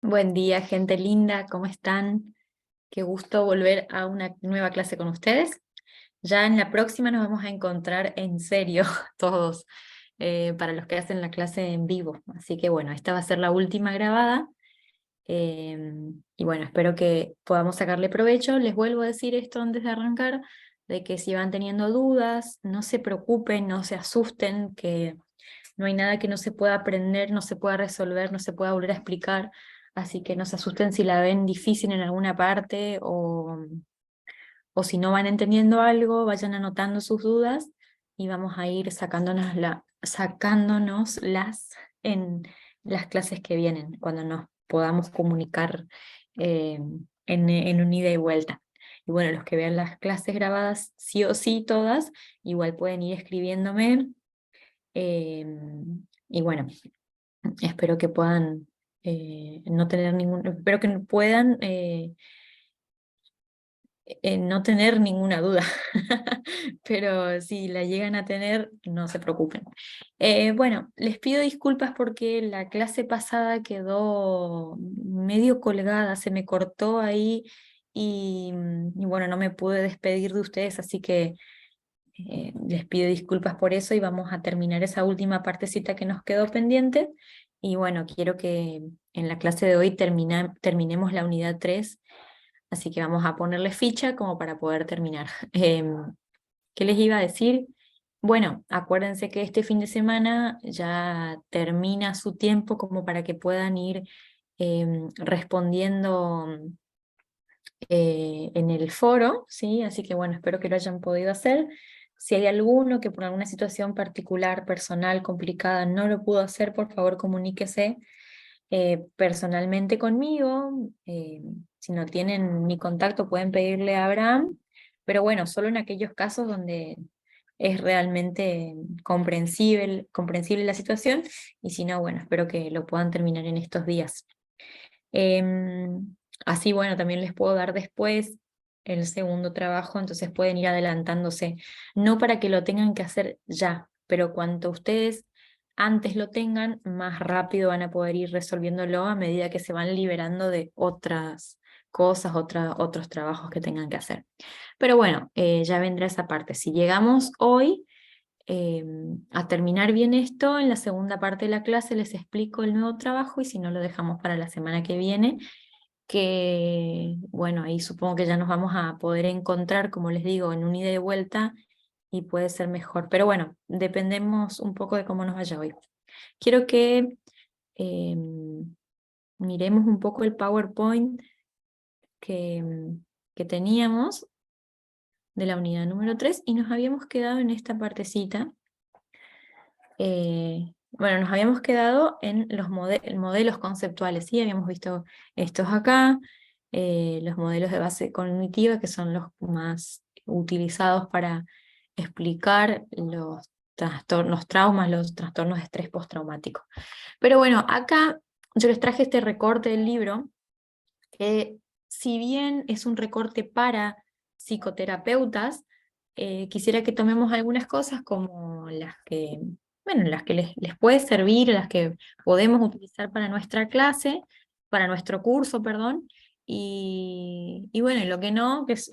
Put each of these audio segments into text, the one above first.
Buen día, gente linda, ¿cómo están? Qué gusto volver a una nueva clase con ustedes. Ya en la próxima nos vamos a encontrar en serio todos, para los que hacen la clase en vivo. Así que bueno, esta va a ser la última grabada. Y bueno, espero que podamos sacarle provecho. Les vuelvo a decir esto antes de arrancar, de que si van teniendo dudas, no se preocupen, no se asusten, que no hay nada que no se pueda aprender, no se pueda resolver, no se pueda volver a explicar. Así que no se asusten si la ven difícil en alguna parte o si no van entendiendo algo, vayan anotando sus dudas y vamos a ir sacándonoslas en las clases que vienen, cuando nos podamos comunicar eh, en un ida y vuelta. Y bueno, los que vean las clases grabadas, sí o sí, todas, igual pueden ir escribiéndome. eh, y bueno, espero que puedan no tener espero que puedan no tener ninguna duda, pero si la llegan a tener, no se preocupen. Bueno, les pido disculpas porque la clase pasada quedó medio colgada, se me cortó ahí y bueno, no me pude despedir de ustedes, así que les pido disculpas por eso y vamos a terminar esa última partecita que nos quedó pendiente. Y bueno, quiero que en la clase de hoy terminemos la unidad 3, así que vamos a ponerle ficha como para poder terminar. ¿Qué les iba a decir? Bueno, acuérdense que este fin de semana ya termina su tiempo como para que puedan ir respondiendo en el foro, ¿sí? Así que bueno, espero que lo hayan podido hacer. Si hay alguno que por alguna situación particular, personal, complicada, no lo pudo hacer, por favor comuníquese personalmente conmigo. Si no tienen mi contacto, pueden pedirle a Abraham, pero bueno, solo en aquellos casos donde es realmente comprensible la situación, y si no, bueno, espero que lo puedan terminar en estos días. Así, bueno, también les puedo dar después el segundo trabajo, entonces pueden ir adelantándose, no para que lo tengan que hacer ya, pero cuanto ustedes antes lo tengan, más rápido van a poder ir resolviéndolo a medida que se van liberando de otras cosas, otros trabajos que tengan que hacer. Pero bueno, ya vendrá esa parte. Si llegamos hoy eh, a terminar bien esto, en la segunda parte de la clase les explico el nuevo trabajo y si no lo dejamos para la semana que viene, que bueno, ahí supongo que ya nos vamos a poder encontrar, como les digo, en un ida y vuelta y puede ser mejor. Pero bueno, dependemos un poco de cómo nos vaya hoy. Quiero que miremos un poco el PowerPoint que, que teníamos de la unidad número 3 y nos habíamos quedado en esta partecita. Bueno, nos habíamos quedado en los modelos conceptuales, ¿sí? Habíamos visto estos acá, los modelos de base cognitiva, que son los más utilizados para explicar los trastornos, traumas, los trastornos de estrés postraumático. Pero bueno, acá yo les traje este recorte del libro, que si bien es un recorte para psicoterapeutas, quisiera que tomemos algunas cosas como las que, bueno, las que les puede servir, las que podemos utilizar para nuestra clase, para nuestro curso, perdón, y bueno, y lo que no, que es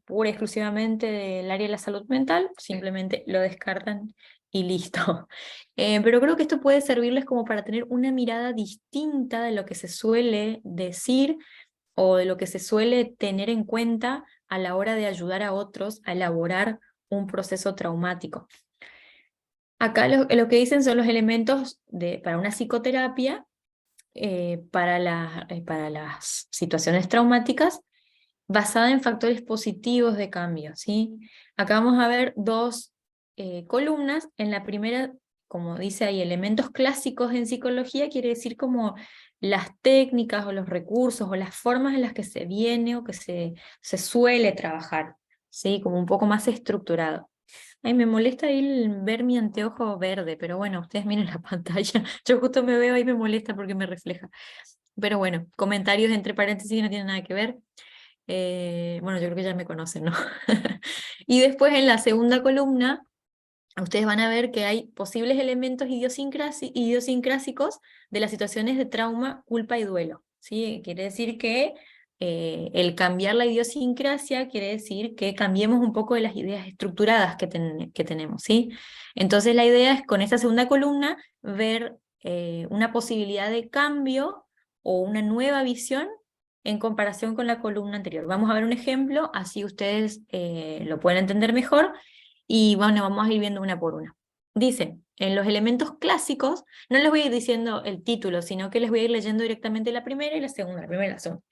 pura y exclusivamente del área de la salud mental, simplemente lo descartan y listo. Pero creo que esto puede servirles como para tener una mirada distinta de lo que se suele decir o de lo que se suele tener en cuenta a la hora de ayudar a otros a elaborar un proceso traumático. Acá lo que dicen son los elementos para una psicoterapia, para las situaciones traumáticas, basada en factores positivos de cambio, ¿sí? Acá vamos a ver dos columnas. En la primera, como dice ahí, elementos clásicos en psicología, quiere decir como las técnicas o los recursos o las formas en las que se viene o que se suele trabajar, ¿sí? Como un poco más estructurado. Ay, me molesta ahí ver mi anteojo verde, pero bueno, ustedes miren la pantalla. Yo justo me veo ahí, me molesta porque me refleja. Pero bueno, comentarios entre paréntesis que no tienen nada que ver. Bueno, yo creo que ya me conocen, ¿no? Y después en la segunda columna, ustedes van a ver que hay posibles elementos idiosincrásicos de las situaciones de trauma, culpa y duelo. ¿sí? Quiere decir que el cambiar la idiosincrasia quiere decir que cambiemos un poco de las ideas estructuradas que tenemos, ¿sí? Entonces la idea es con esta segunda columna ver una posibilidad de cambio o una nueva visión en comparación con la columna anterior. Vamos a ver un ejemplo, así ustedes lo pueden entender mejor, y bueno, vamos a ir viendo una por una. Dice, en los elementos clásicos, no les voy a ir diciendo el título, sino que les voy a ir leyendo directamente la primera y la segunda, la primera y la segunda.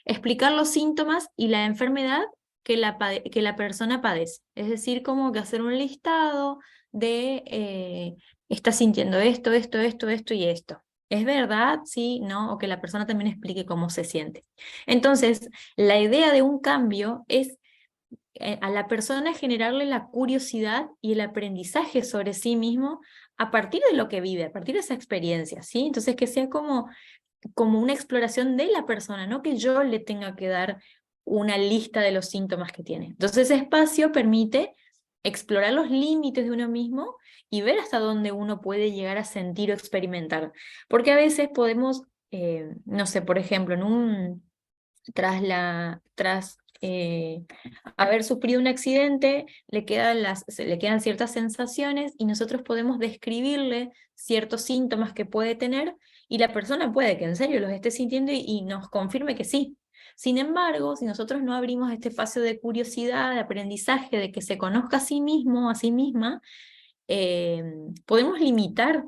Explicar los síntomas y la enfermedad que la persona padece. Es decir, como que hacer un listado de, está sintiendo esto, esto y esto. ¿Es verdad? Sí, no, o que la persona también explique cómo se siente. Entonces, la idea de un cambio es a la persona generarle la curiosidad y el aprendizaje sobre sí mismo a partir de lo que vive, a partir de esa experiencia, ¿sí? Entonces, que sea como una exploración de la persona, no que yo le tenga que dar una lista de los síntomas que tiene. Entonces, ese espacio permite explorar los límites de uno mismo y ver hasta dónde uno puede llegar a sentir o experimentar. Porque a veces podemos, no sé, por ejemplo, tras haber sufrido un accidente, le quedan ciertas sensaciones y nosotros podemos describirle ciertos síntomas que puede tener y la persona puede que en serio los esté sintiendo y nos confirme que sí. Sin embargo, si nosotros no abrimos este espacio de curiosidad, de aprendizaje, de que se conozca a sí mismo, a sí misma, eh, podemos limitar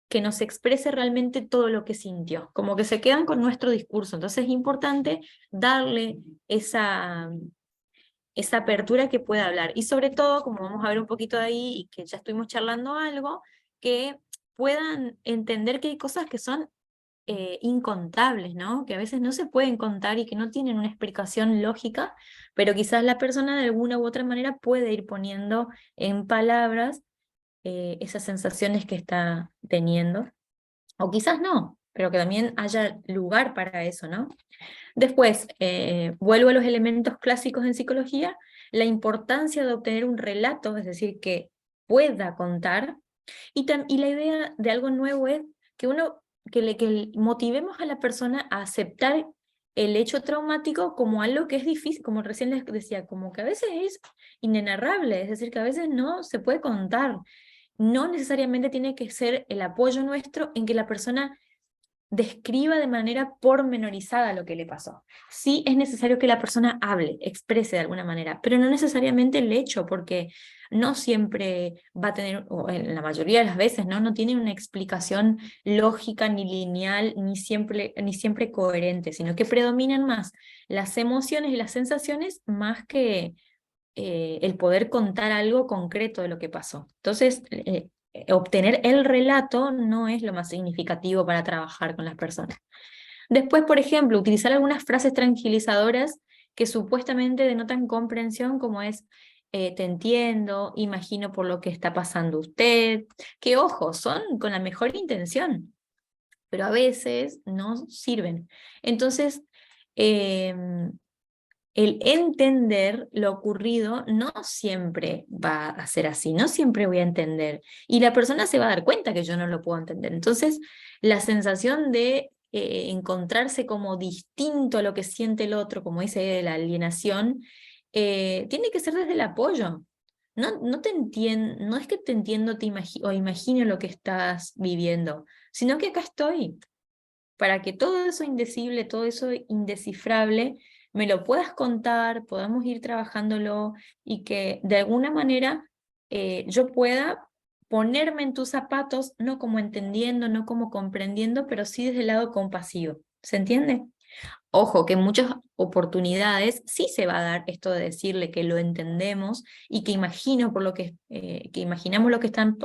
que nos exprese realmente todo lo que sintió, como que se quedan con nuestro discurso. Entonces es importante darle esa apertura que pueda hablar. Y sobre todo, como vamos a ver un poquito de ahí y que ya estuvimos charlando algo, que puedan entender que hay cosas que son incontables, ¿no? Que a veces no se pueden contar y que no tienen una explicación lógica, pero quizás la persona de alguna u otra manera puede ir poniendo en palabras esas sensaciones que está teniendo, o quizás no, pero que también haya lugar para eso, ¿no? Después, vuelvo a los elementos clásicos en psicología, la importancia de obtener un relato, es decir, que pueda contar, y la idea de algo nuevo es que que motivemos a la persona a aceptar el hecho traumático como algo que es difícil, como recién les decía, como que a veces es inenarrable, es decir, que a veces no se puede contar. No necesariamente tiene que ser el apoyo nuestro en que la persona describa de manera pormenorizada lo que le pasó. Sí es necesario que la persona hable, exprese de alguna manera, pero no necesariamente el hecho, porque no siempre va a tener, o en la mayoría de las veces, ¿no? No tiene una explicación lógica, ni lineal, ni siempre coherente, sino que predominan más las emociones y las sensaciones más que el poder contar algo concreto de lo que pasó. Entonces, obtener el relato no es lo más significativo para trabajar con las personas. Después, por ejemplo, utilizar algunas frases tranquilizadoras que supuestamente denotan comprensión, como es te entiendo, imagino por lo que está pasando usted, que ojo, son con la mejor intención, pero a veces no sirven. Entonces, el entender lo ocurrido no siempre va a ser así, no siempre voy a entender. Y la persona se va a dar cuenta que yo no lo puedo entender. Entonces, la sensación de encontrarse como distinto a lo que siente el otro, como dice la alienación, tiene que ser desde el apoyo. No es que te entiendo o imagino lo que estás viviendo, sino que acá estoy para que todo eso indecible, todo eso indescifrable, me lo puedas contar, podamos ir trabajándolo y que de alguna manera yo pueda ponerme en tus zapatos, no como entendiendo, no como comprendiendo, pero sí desde el lado compasivo. ¿Se entiende? Ojo, que en muchas oportunidades sí se va a dar esto de decirle que lo entendemos y que imagino por que imaginamos lo que está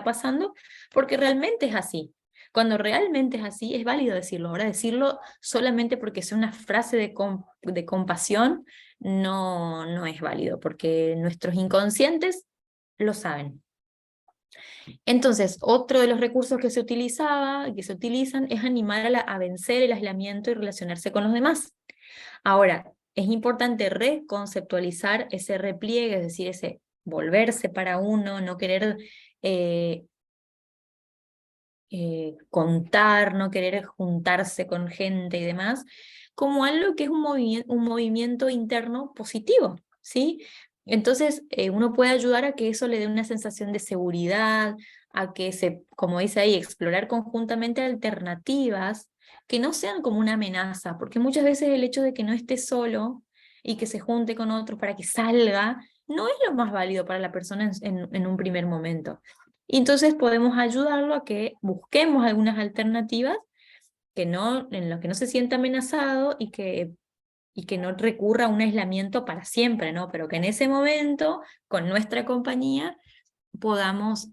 pasando, porque realmente es así. Cuando realmente es así, es válido decirlo. Ahora, decirlo solamente porque sea una frase de compasión no es válido, porque nuestros inconscientes lo saben. Entonces, otro de los recursos que se utilizaba, que se utilizan, es animar a vencer el aislamiento y relacionarse con los demás. Ahora, es importante reconceptualizar ese repliegue, es decir, ese volverse para uno, no querer contar, no querer juntarse con gente y demás, como algo que es un movimiento interno positivo, ¿sí? Entonces, uno puede ayudar a que eso le dé una sensación de seguridad, a que como dice ahí, explorar conjuntamente alternativas que no sean como una amenaza, porque muchas veces el hecho de que no esté solo y que se junte con otros para que salga, no es lo más válido para la persona en un primer momento. Y entonces podemos ayudarlo a que busquemos algunas alternativas en las que no se sienta amenazado y que no recurra a un aislamiento para siempre, ¿no? Pero que en ese momento, con nuestra compañía, podamos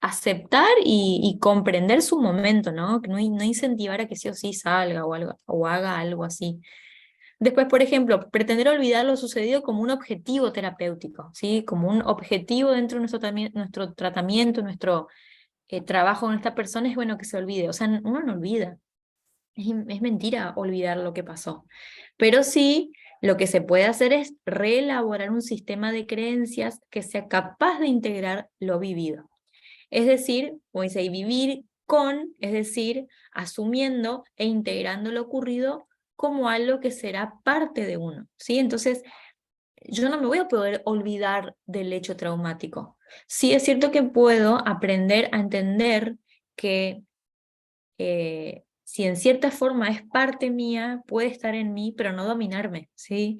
aceptar y comprender su momento, ¿no? No incentivar a que sí o sí salga o, algo, o haga algo así. Después, por ejemplo, pretender olvidar lo sucedido como un objetivo terapéutico, ¿sí? Como un objetivo dentro de nuestro tratamiento, nuestro trabajo con esta persona es bueno que se olvide. O sea, uno no olvida. Es mentira olvidar lo que pasó. Pero sí, lo que se puede hacer es reelaborar un sistema de creencias que sea capaz de integrar lo vivido. Es decir, como dice, y vivir con, es decir, asumiendo e integrando lo ocurrido como algo que será parte de uno, ¿sí? Entonces, yo no me voy a poder olvidar del hecho traumático. Sí es cierto que puedo aprender a entender que si en cierta forma es parte mía, puede estar en mí, pero no dominarme, ¿sí?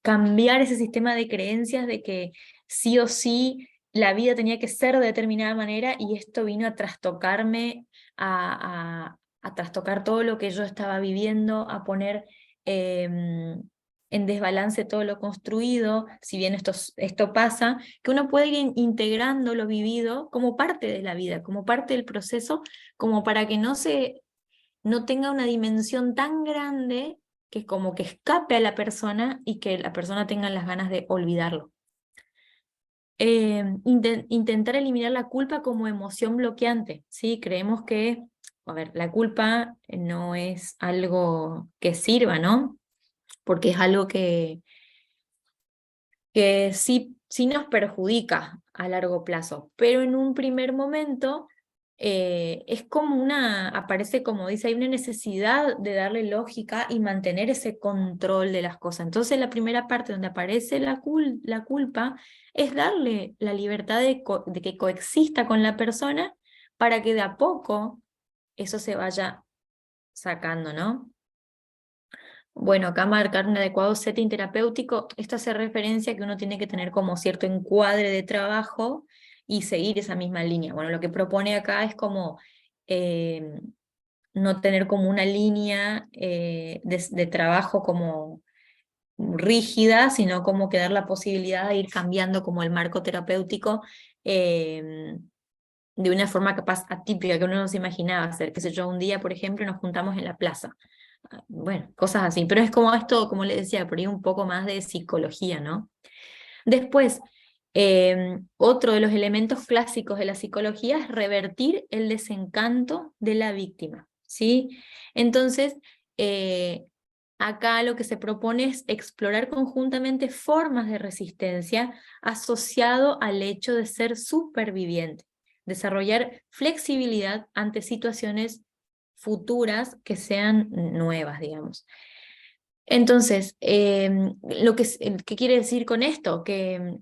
Cambiar ese sistema de creencias de que sí o sí la vida tenía que ser de determinada manera y esto vino a trastocarme, a trastocar todo lo que yo estaba viviendo, a poner en desbalance todo lo construido, si bien esto pasa, que uno puede ir integrando lo vivido como parte de la vida, como parte del proceso, como para que no tenga una dimensión tan grande que como que escape a la persona y que la persona tenga las ganas de olvidarlo. Intentar eliminar la culpa como emoción bloqueante, ¿sí? Creemos que, a ver, la culpa no es algo que sirva, ¿no? Porque es algo que sí nos perjudica a largo plazo, pero en un primer momento es como aparece como dice, hay una necesidad de darle lógica y mantener ese control de las cosas. Entonces la primera parte donde aparece la culpa es darle la libertad de que coexista con la persona para que de a poco eso se vaya sacando, ¿no? Bueno, acá marcar un adecuado setting terapéutico, esto hace referencia a que uno tiene que tener como cierto encuadre de trabajo y seguir esa misma línea. Bueno, lo que propone acá es como eh, no tener como una línea de trabajo como rígida, sino como que dar la posibilidad de ir cambiando como el marco terapéutico de una forma capaz atípica que uno no se imaginaba hacer. Qué sé yo, un día, por ejemplo, nos juntamos en la plaza. Bueno, cosas así, pero es como esto, como le decía, por ahí un poco más de psicología, ¿no? Después, otro de los elementos clásicos de la psicología es revertir el desencanto de la víctima, ¿sí? Entonces, acá lo que se propone es explorar conjuntamente formas de resistencia asociado al hecho de ser superviviente, desarrollar flexibilidad ante situaciones futuras que sean nuevas, digamos. Entonces, ¿qué quiere decir con esto? Que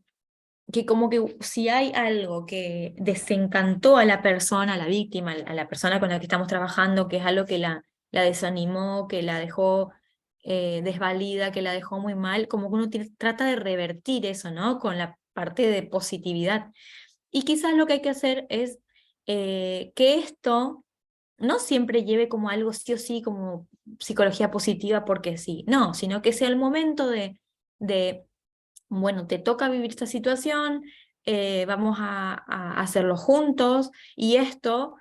como que si hay algo que desencantó a la persona, a la víctima, a la persona con la que estamos trabajando, que es algo que la desanimó, que la dejó desvalida, que la dejó muy mal, como que uno trata de revertir eso, ¿no? Con la parte de positividad. Y quizás lo que hay que hacer es que esto no siempre lleve como algo sí o sí, como psicología positiva porque sí, no, sino que sea el momento de bueno, te toca vivir esta situación, vamos a hacerlo juntos y esto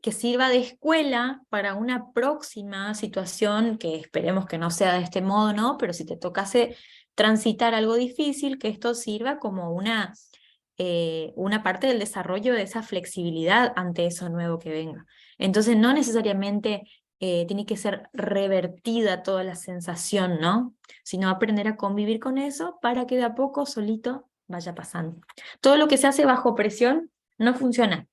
que sirva de escuela para una próxima situación que esperemos que no sea de este modo, ¿no? Pero si te tocase transitar algo difícil, que esto sirva como una parte del desarrollo de esa flexibilidad ante eso nuevo que venga. Entonces, no necesariamente tiene que ser revertida toda la sensación, ¿no? Sino aprender a convivir con eso para que de a poco solito vaya pasando. Todo lo que se hace bajo presión no funciona,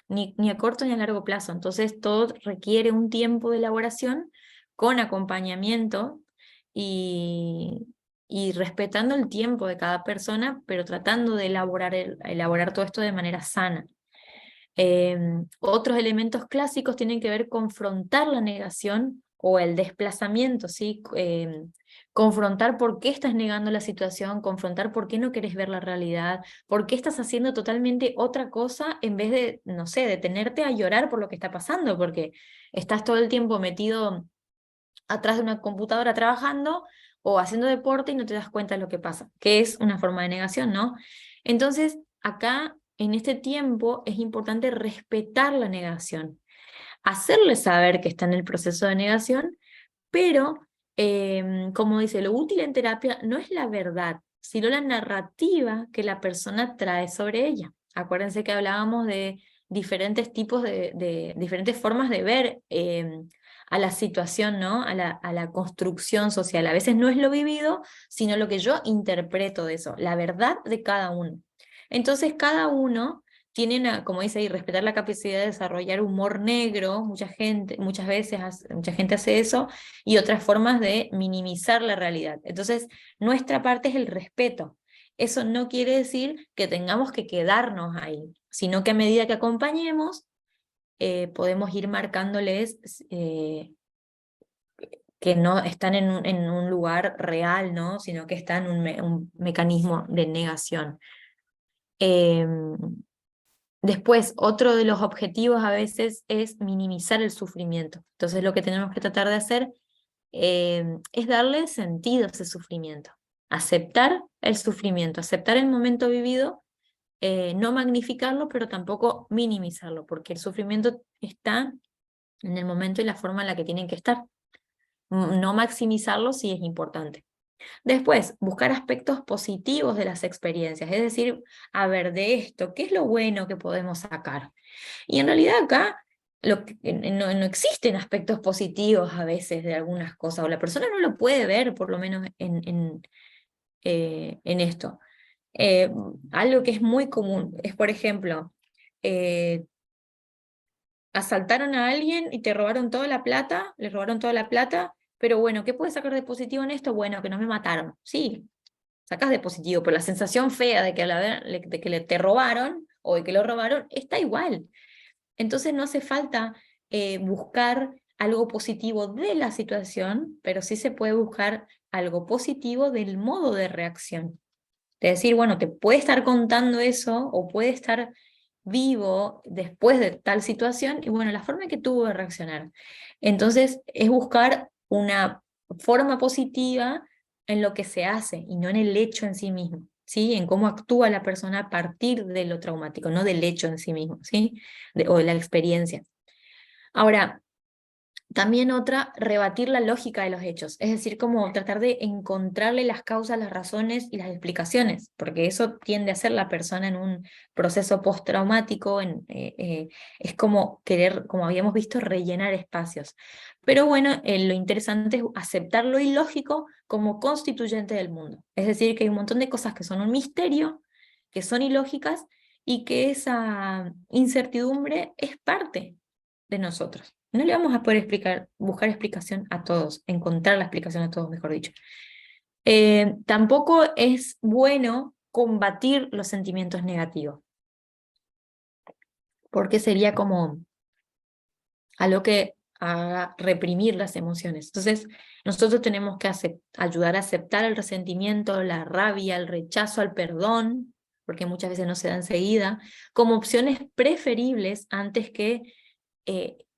ni a corto ni a largo plazo. Entonces todo requiere un tiempo de elaboración con acompañamiento y, y respetando el tiempo de cada persona, pero tratando de elaborar todo esto de manera sana. Otros elementos clásicos tienen que ver con confrontar la negación o el desplazamiento, ¿sí? Confrontar por qué estás negando la situación, confrontar por qué no querés ver la realidad, por qué estás haciendo totalmente otra cosa en vez de, no sé, detenerte a llorar por lo que está pasando, porque estás todo el tiempo metido atrás de una computadora trabajando o haciendo deporte y no te das cuenta de lo que pasa, que es una forma de negación, ¿no? Entonces, acá, en este tiempo, es importante respetar la negación, hacerle saber que está en el proceso de negación, pero, como dice, lo útil en terapia no es la verdad, sino la narrativa que la persona trae sobre ella. Acuérdense que hablábamos de diferentes tipos de diferentes formas de ver a la situación, ¿no? A la construcción social. A veces no es lo vivido, sino lo que yo interpreto de eso, la verdad de cada uno. Entonces, cada uno tiene, como dice ahí, respetar la capacidad de desarrollar humor negro. Mucha gente, mucha gente hace eso, y otras formas de minimizar la realidad. Entonces, nuestra parte es el respeto. Eso no quiere decir que tengamos que quedarnos ahí, sino que a medida que acompañemos, podemos ir marcándoles que no están en un lugar real, ¿no? Sino que están en un mecanismo de negación. Después, otro de los objetivos a veces es minimizar el sufrimiento. Entonces, lo que tenemos que tratar de hacer es darle sentido a ese sufrimiento. Aceptar el sufrimiento, aceptar el momento vivido, no magnificarlo, pero tampoco minimizarlo, porque el sufrimiento está en el momento y la forma en la que tienen que estar. No maximizarlo sí es importante. Después, buscar aspectos positivos de las experiencias, es decir, a ver, de esto, ¿qué es lo bueno que podemos sacar? Y en realidad acá no existen aspectos positivos a veces de algunas cosas, o la persona no lo puede ver, por lo menos en esto. Algo que es muy común es, por ejemplo, eh, asaltaron a alguien y te robaron toda la plata, les robaron toda la plata, pero bueno, ¿qué puedes sacar de positivo en esto? Bueno, que no me mataron. Sí, sacas de positivo, pero la sensación fea de que, de que te robaron o de que lo robaron está igual. Entonces no hace falta buscar algo positivo de la situación, pero sí se puede buscar algo positivo del modo de reacción. De decir, bueno, te puede estar contando eso o puede estar vivo después de tal situación y bueno, la forma en que tuvo de reaccionar. Entonces es buscar una forma positiva en lo que se hace y no en el hecho en sí mismo, ¿sí? En cómo actúa la persona a partir de lo traumático, no del hecho en sí mismo, ¿sí? O de la experiencia. Ahora, también otra, rebatir la lógica de los hechos, es decir, como tratar de encontrarle las causas, las razones y las explicaciones, porque eso tiende a hacer la persona en un proceso postraumático, es como querer, como habíamos visto, rellenar espacios. Pero bueno, lo interesante es aceptar lo ilógico como constituyente del mundo, es decir, que hay un montón de cosas que son un misterio, que son ilógicas, y que esa incertidumbre es parte de nosotros. No le vamos a poder buscar explicación a todos, encontrar la explicación a todos, mejor dicho. Tampoco es bueno combatir los sentimientos negativos, porque sería como algo que haga reprimir las emociones. Entonces, nosotros tenemos que ayudar a aceptar el resentimiento, la rabia, el rechazo al perdón, porque muchas veces no se da enseguida, como opciones preferibles antes que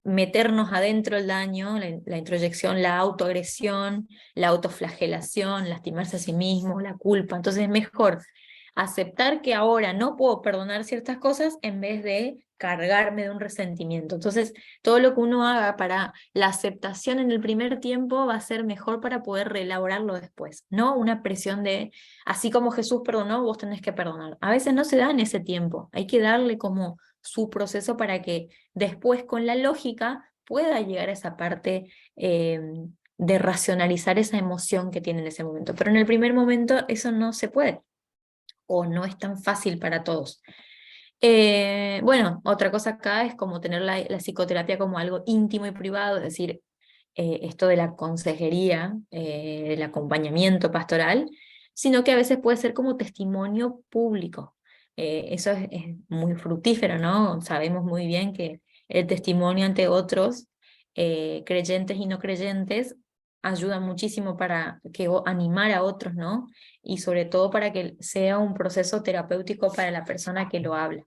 meternos adentro el daño, la introyección, la autoagresión, la autoflagelación, lastimarse a sí mismo, la culpa. Entonces es mejor aceptar que ahora no puedo perdonar ciertas cosas en vez de cargarme de un resentimiento. Entonces, todo lo que uno haga para la aceptación en el primer tiempo va a ser mejor para poder reelaborarlo después, no una presión de, así como Jesús perdonó, vos tenés que perdonar. A veces no se da en ese tiempo, hay que darle como su proceso para que después con la lógica pueda llegar a esa parte de racionalizar esa emoción que tiene en ese momento. Pero en el primer momento eso no se puede. o no es tan fácil para todos. Bueno, otra cosa acá es como tener la psicoterapia como algo íntimo y privado, es decir, esto de la consejería, del acompañamiento pastoral, sino que a veces puede ser como testimonio público. Eso es muy fructífero, ¿no? Sabemos muy bien que el testimonio ante otros, creyentes y no creyentes, ayuda muchísimo para animar a otros, ¿no? Y sobre todo para que sea un proceso terapéutico para la persona que lo habla.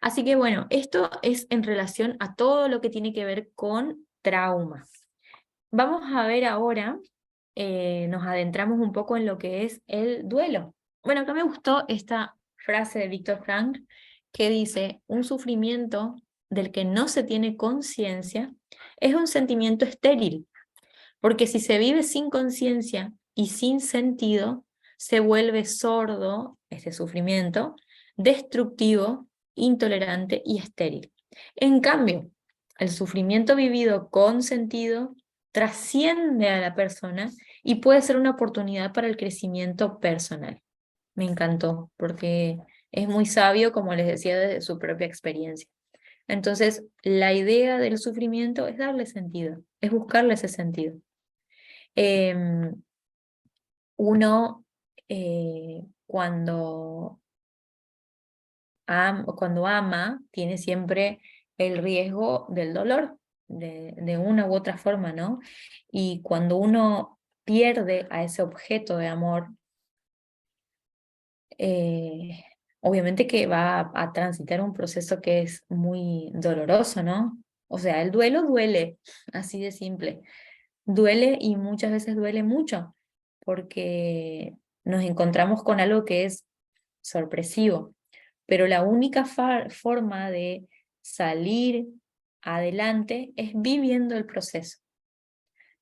Así que bueno, esto es en relación a todo lo que tiene que ver con trauma. Vamos a ver ahora, nos adentramos un poco en lo que es el duelo. Bueno, acá me gustó esta frase de Víctor Frank que dice, un sufrimiento del que no se tiene conciencia es un sentimiento estéril, porque si se vive sin conciencia y sin sentido, se vuelve sordo, este sufrimiento, destructivo, intolerante y estéril. En cambio, el sufrimiento vivido con sentido trasciende a la persona y puede ser una oportunidad para el crecimiento personal. Me encantó, porque es muy sabio, como les decía, de su propia experiencia. Entonces, la idea del sufrimiento es darle sentido, es buscarle ese sentido. Em, Uno, cuando ama, tiene siempre el riesgo del dolor, de una u otra forma, ¿no? Y cuando uno pierde a ese objeto de amor, eh, obviamente que va a transitar un proceso que es muy doloroso, ¿no? O sea, el duelo duele, así de simple. Duele y muchas veces duele mucho, porque nos encontramos con algo que es sorpresivo, pero la única forma de salir adelante es viviendo el proceso,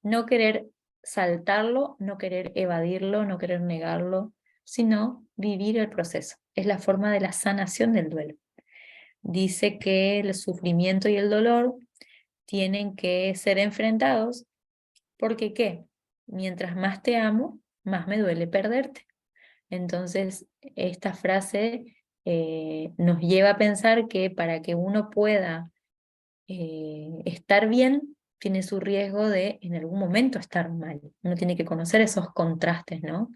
no querer saltarlo, no querer evadirlo, no querer negarlo, sino vivir el proceso. Es la forma de la sanación del duelo. Dice que el sufrimiento y el dolor tienen que ser enfrentados porque ¿qué? Mientras más te amo, más me duele perderte. Entonces, esta frase nos lleva a pensar que para que uno pueda estar bien, tiene su riesgo de en algún momento estar mal. Uno tiene que conocer esos contrastes, ¿no?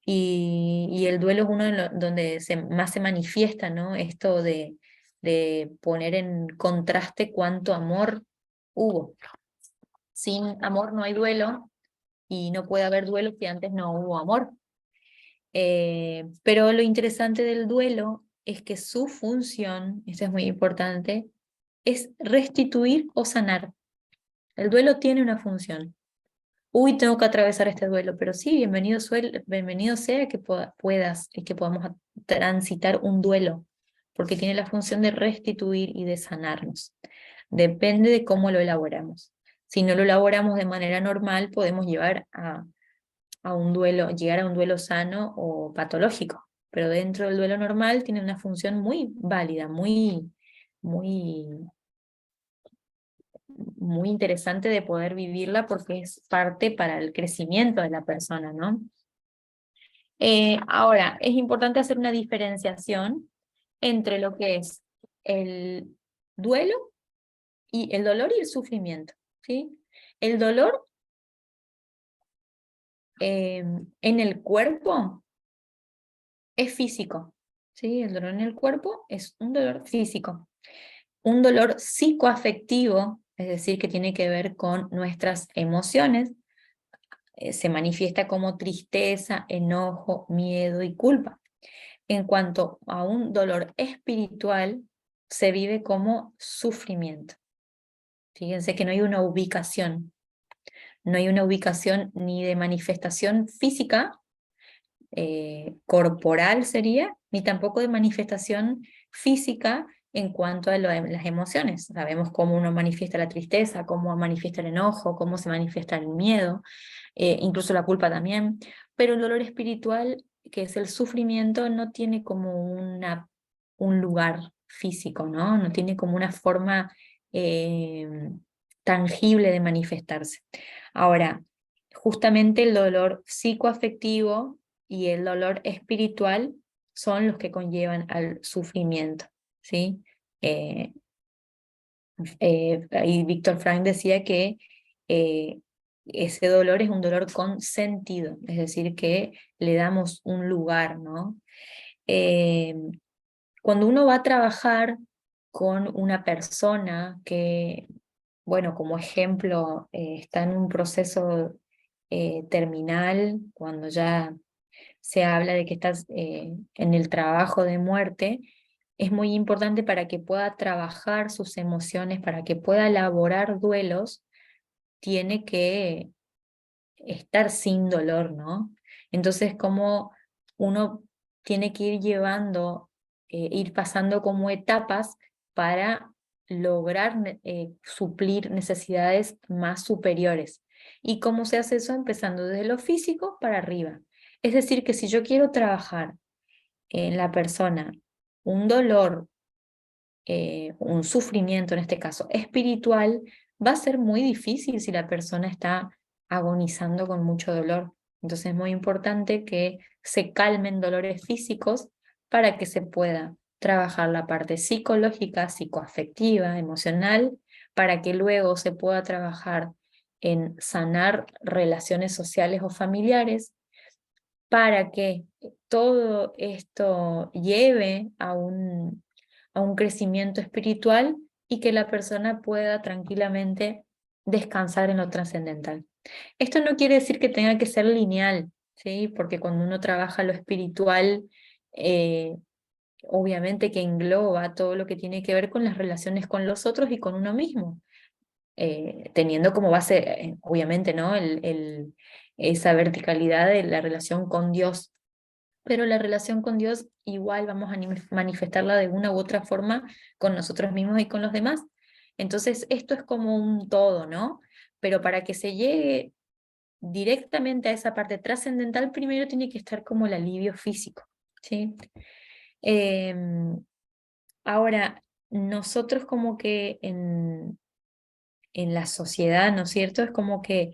Y el duelo es uno donde más se manifiesta, ¿no? Esto de poner en contraste cuánto amor hubo. Sin amor no hay duelo y no puede haber duelo si antes no hubo amor. Pero lo interesante del duelo es que su función, esto es muy importante, es restituir o sanar. El duelo tiene una función. Uy, tengo que atravesar este duelo, pero sí, bienvenido sea que puedas y que podamos transitar un duelo, porque tiene la función de restituir y de sanarnos. Depende de cómo lo elaboramos. Si no lo elaboramos de manera normal, podemos llevar a un duelo, llegar a un duelo sano o patológico, pero dentro del duelo normal tiene una función muy válida, muy, muy interesante de poder vivirla porque es parte para el crecimiento de la persona, ¿no? Ahora, es importante hacer una diferenciación entre lo que es el duelo y el dolor y el sufrimiento, ¿sí? El dolor en el cuerpo es físico, ¿sí? El dolor en el cuerpo es un dolor físico. Un dolor psicoafectivo, es decir, que tiene que ver con nuestras emociones, se manifiesta como tristeza, enojo, miedo y culpa. En cuanto a un dolor espiritual, se vive como sufrimiento. Fíjense que no hay una ubicación, no hay una ubicación ni de manifestación física, corporal sería, ni tampoco de manifestación física en cuanto a las emociones. Sabemos cómo uno manifiesta la tristeza, cómo manifiesta el enojo, cómo se manifiesta el miedo, incluso la culpa también, pero el dolor espiritual, que es el sufrimiento, no tiene como un lugar físico, ¿no? No tiene como una forma tangible de manifestarse. Ahora, justamente el dolor psicoafectivo y el dolor espiritual son los que conllevan al sufrimiento, ¿sí? Eh, y Víctor Frank decía que eh, ese dolor es un dolor con sentido, es decir, que le damos un lugar, ¿no? Eh, Cuando uno va a trabajar con una persona que, bueno, como ejemplo, está en un proceso terminal, cuando ya se habla de que estás en el trabajo de muerte, es muy importante para que pueda trabajar sus emociones, para que pueda elaborar duelos, tiene que estar sin dolor, ¿no? Entonces, como uno tiene que ir llevando, ir pasando como etapas para lograr suplir necesidades más superiores. ¿Y cómo se hace eso? Empezando desde lo físico para arriba. Es decir, que si yo quiero trabajar en la persona un dolor, un sufrimiento en este caso espiritual, va a ser muy difícil si la persona está agonizando con mucho dolor. Entonces es muy importante que se calmen dolores físicos para que se pueda trabajar la parte psicológica, psicoafectiva, emocional, para que luego se pueda trabajar en sanar relaciones sociales o familiares, para que todo esto lleve a un crecimiento espiritual y que la persona pueda tranquilamente descansar en lo trascendental. Esto no quiere decir que tenga que ser lineal, ¿sí? Porque cuando uno trabaja lo espiritual, eh, obviamente que engloba todo lo que tiene que ver con las relaciones con los otros y con uno mismo, teniendo como base, obviamente, ¿no? Esa verticalidad de la relación con Dios, pero la relación con Dios igual vamos a manifestarla de una u otra forma con nosotros mismos y con los demás. Entonces, esto es como un todo, ¿no? Pero para que se llegue directamente a esa parte trascendental, primero tiene que estar como el alivio físico, ¿sí? Em, Ahora, nosotros como que en la sociedad, ¿no es cierto? Es como que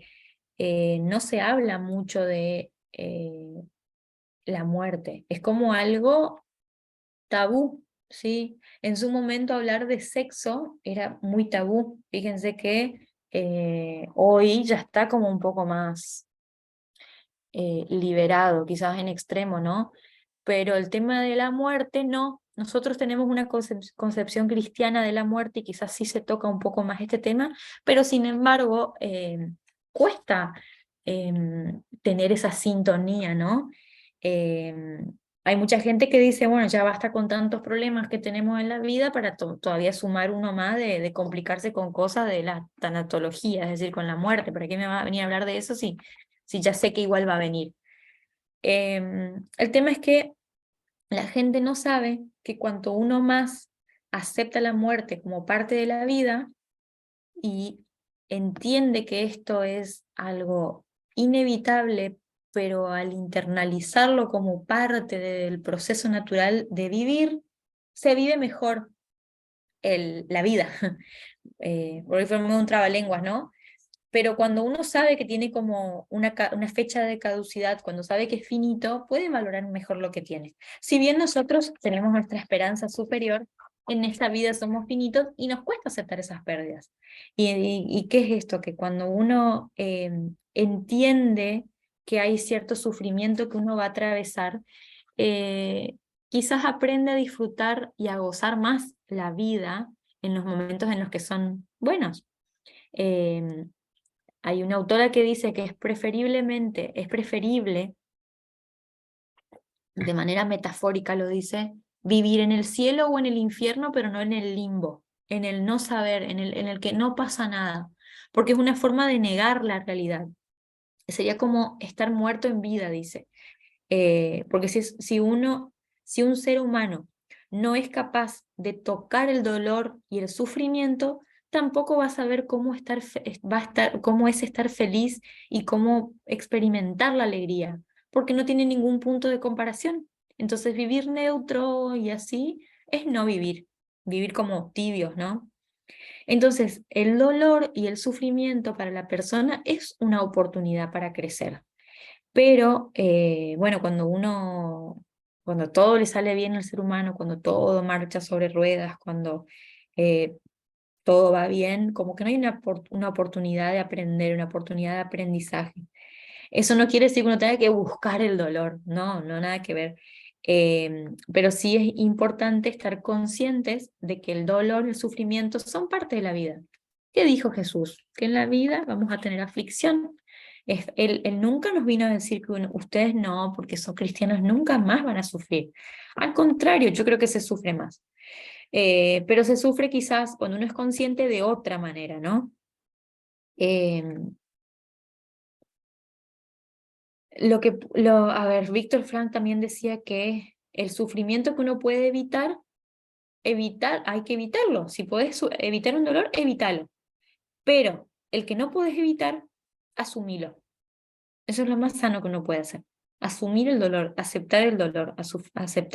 no se habla mucho de la muerte, es como algo tabú, ¿sí? En su momento hablar de sexo era muy tabú. Fíjense que hoy ya está como un poco más liberado, quizás en extremo, ¿no? Pero el tema de la muerte no. Nosotros tenemos una concepción cristiana de la muerte y quizás sí se toca un poco más este tema, pero sin embargo cuesta tener esa sintonía, ¿no? Eh, Hay mucha gente que dice, bueno, ya basta con tantos problemas que tenemos en la vida para todavía sumar uno más de complicarse con cosas de la tanatología, es decir, con la muerte. ¿Para qué me va a venir a hablar de eso si ya sé que igual va a venir? El tema es que la gente no sabe que cuanto uno más acepta la muerte como parte de la vida y entiende que esto es algo inevitable, pero al internalizarlo como parte del proceso natural de vivir, se vive mejor la vida. Por ahí fue un trabalenguas, ¿no? Pero cuando uno sabe que tiene como una fecha de caducidad, cuando sabe que es finito, puede valorar mejor lo que tiene. Si bien nosotros tenemos nuestra esperanza superior, en esta vida somos finitos y nos cuesta aceptar esas pérdidas. ¿Y qué es esto? Que cuando uno entiende que hay cierto sufrimiento que uno va a atravesar, eh, quizás aprende a disfrutar y a gozar más la vida en los momentos en los que son buenos. Em, Hay una autora que dice que es preferible, de manera metafórica lo dice, vivir en el cielo o en el infierno, pero no en el limbo, en el no saber, en el que no pasa nada, porque es una forma de negar la realidad. Sería como estar muerto en vida, dice. Porque si un ser humano no es capaz de tocar el dolor y el sufrimiento, tampoco va a saber cómo es estar feliz y cómo experimentar la alegría, porque no tiene ningún punto de comparación. Entonces vivir neutro y así es no vivir, vivir como tibios, ¿no? Entonces el dolor y el sufrimiento para la persona es una oportunidad para crecer. Pero bueno, cuando todo le sale bien al ser humano, cuando todo marcha sobre ruedas, cuando eh, todo va bien, como que no hay una oportunidad de aprender, una oportunidad de aprendizaje. Eso no quiere decir que uno tenga que buscar el dolor, no, no, nada que ver. Pero sí es importante estar conscientes de que el dolor y el sufrimiento son parte de la vida. ¿Qué dijo Jesús? Que en la vida vamos a tener aflicción. Él nunca nos vino a decir que ustedes no, porque son cristianos, nunca más van a sufrir. Al contrario, yo creo que se sufre más. Pero se sufre quizás cuando uno es consciente de otra manera, ¿no? Eh, a ver, Víctor Frank también decía que el sufrimiento que uno puede evitar, hay que evitarlo. Si podés evitar un dolor, evítalo. Pero el que no podés evitar, asumilo. Eso es lo más sano que uno puede hacer. Asumir el dolor, aceptar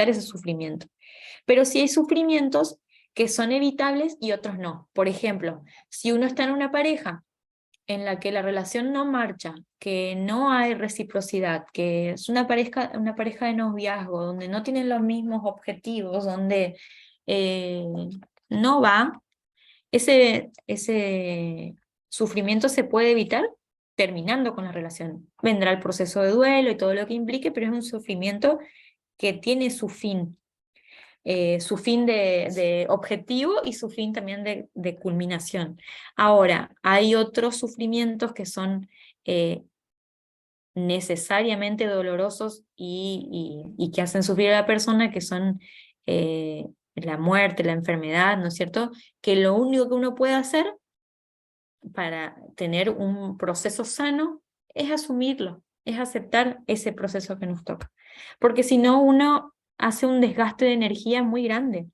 ese sufrimiento. Pero sí hay sufrimientos que son evitables y otros no. Por ejemplo, si uno está en una pareja en la que la relación no marcha, que no hay reciprocidad, que es una pareja de noviazgo, donde no tienen los mismos objetivos, donde eh, no va, ese sufrimiento se puede evitar terminando con la relación. Vendrá el proceso de duelo y todo lo que implique, pero es un sufrimiento que tiene su fin de objetivo y su fin también de culminación. Ahora, hay otros sufrimientos que son necesariamente dolorosos y que hacen sufrir a la persona, que son la muerte, la enfermedad, ¿no es cierto? Que lo único que uno puede hacer para tener un proceso sano es asumirlo, es aceptar ese proceso que nos toca. Porque si no, uno hace un desgaste de energía muy grande.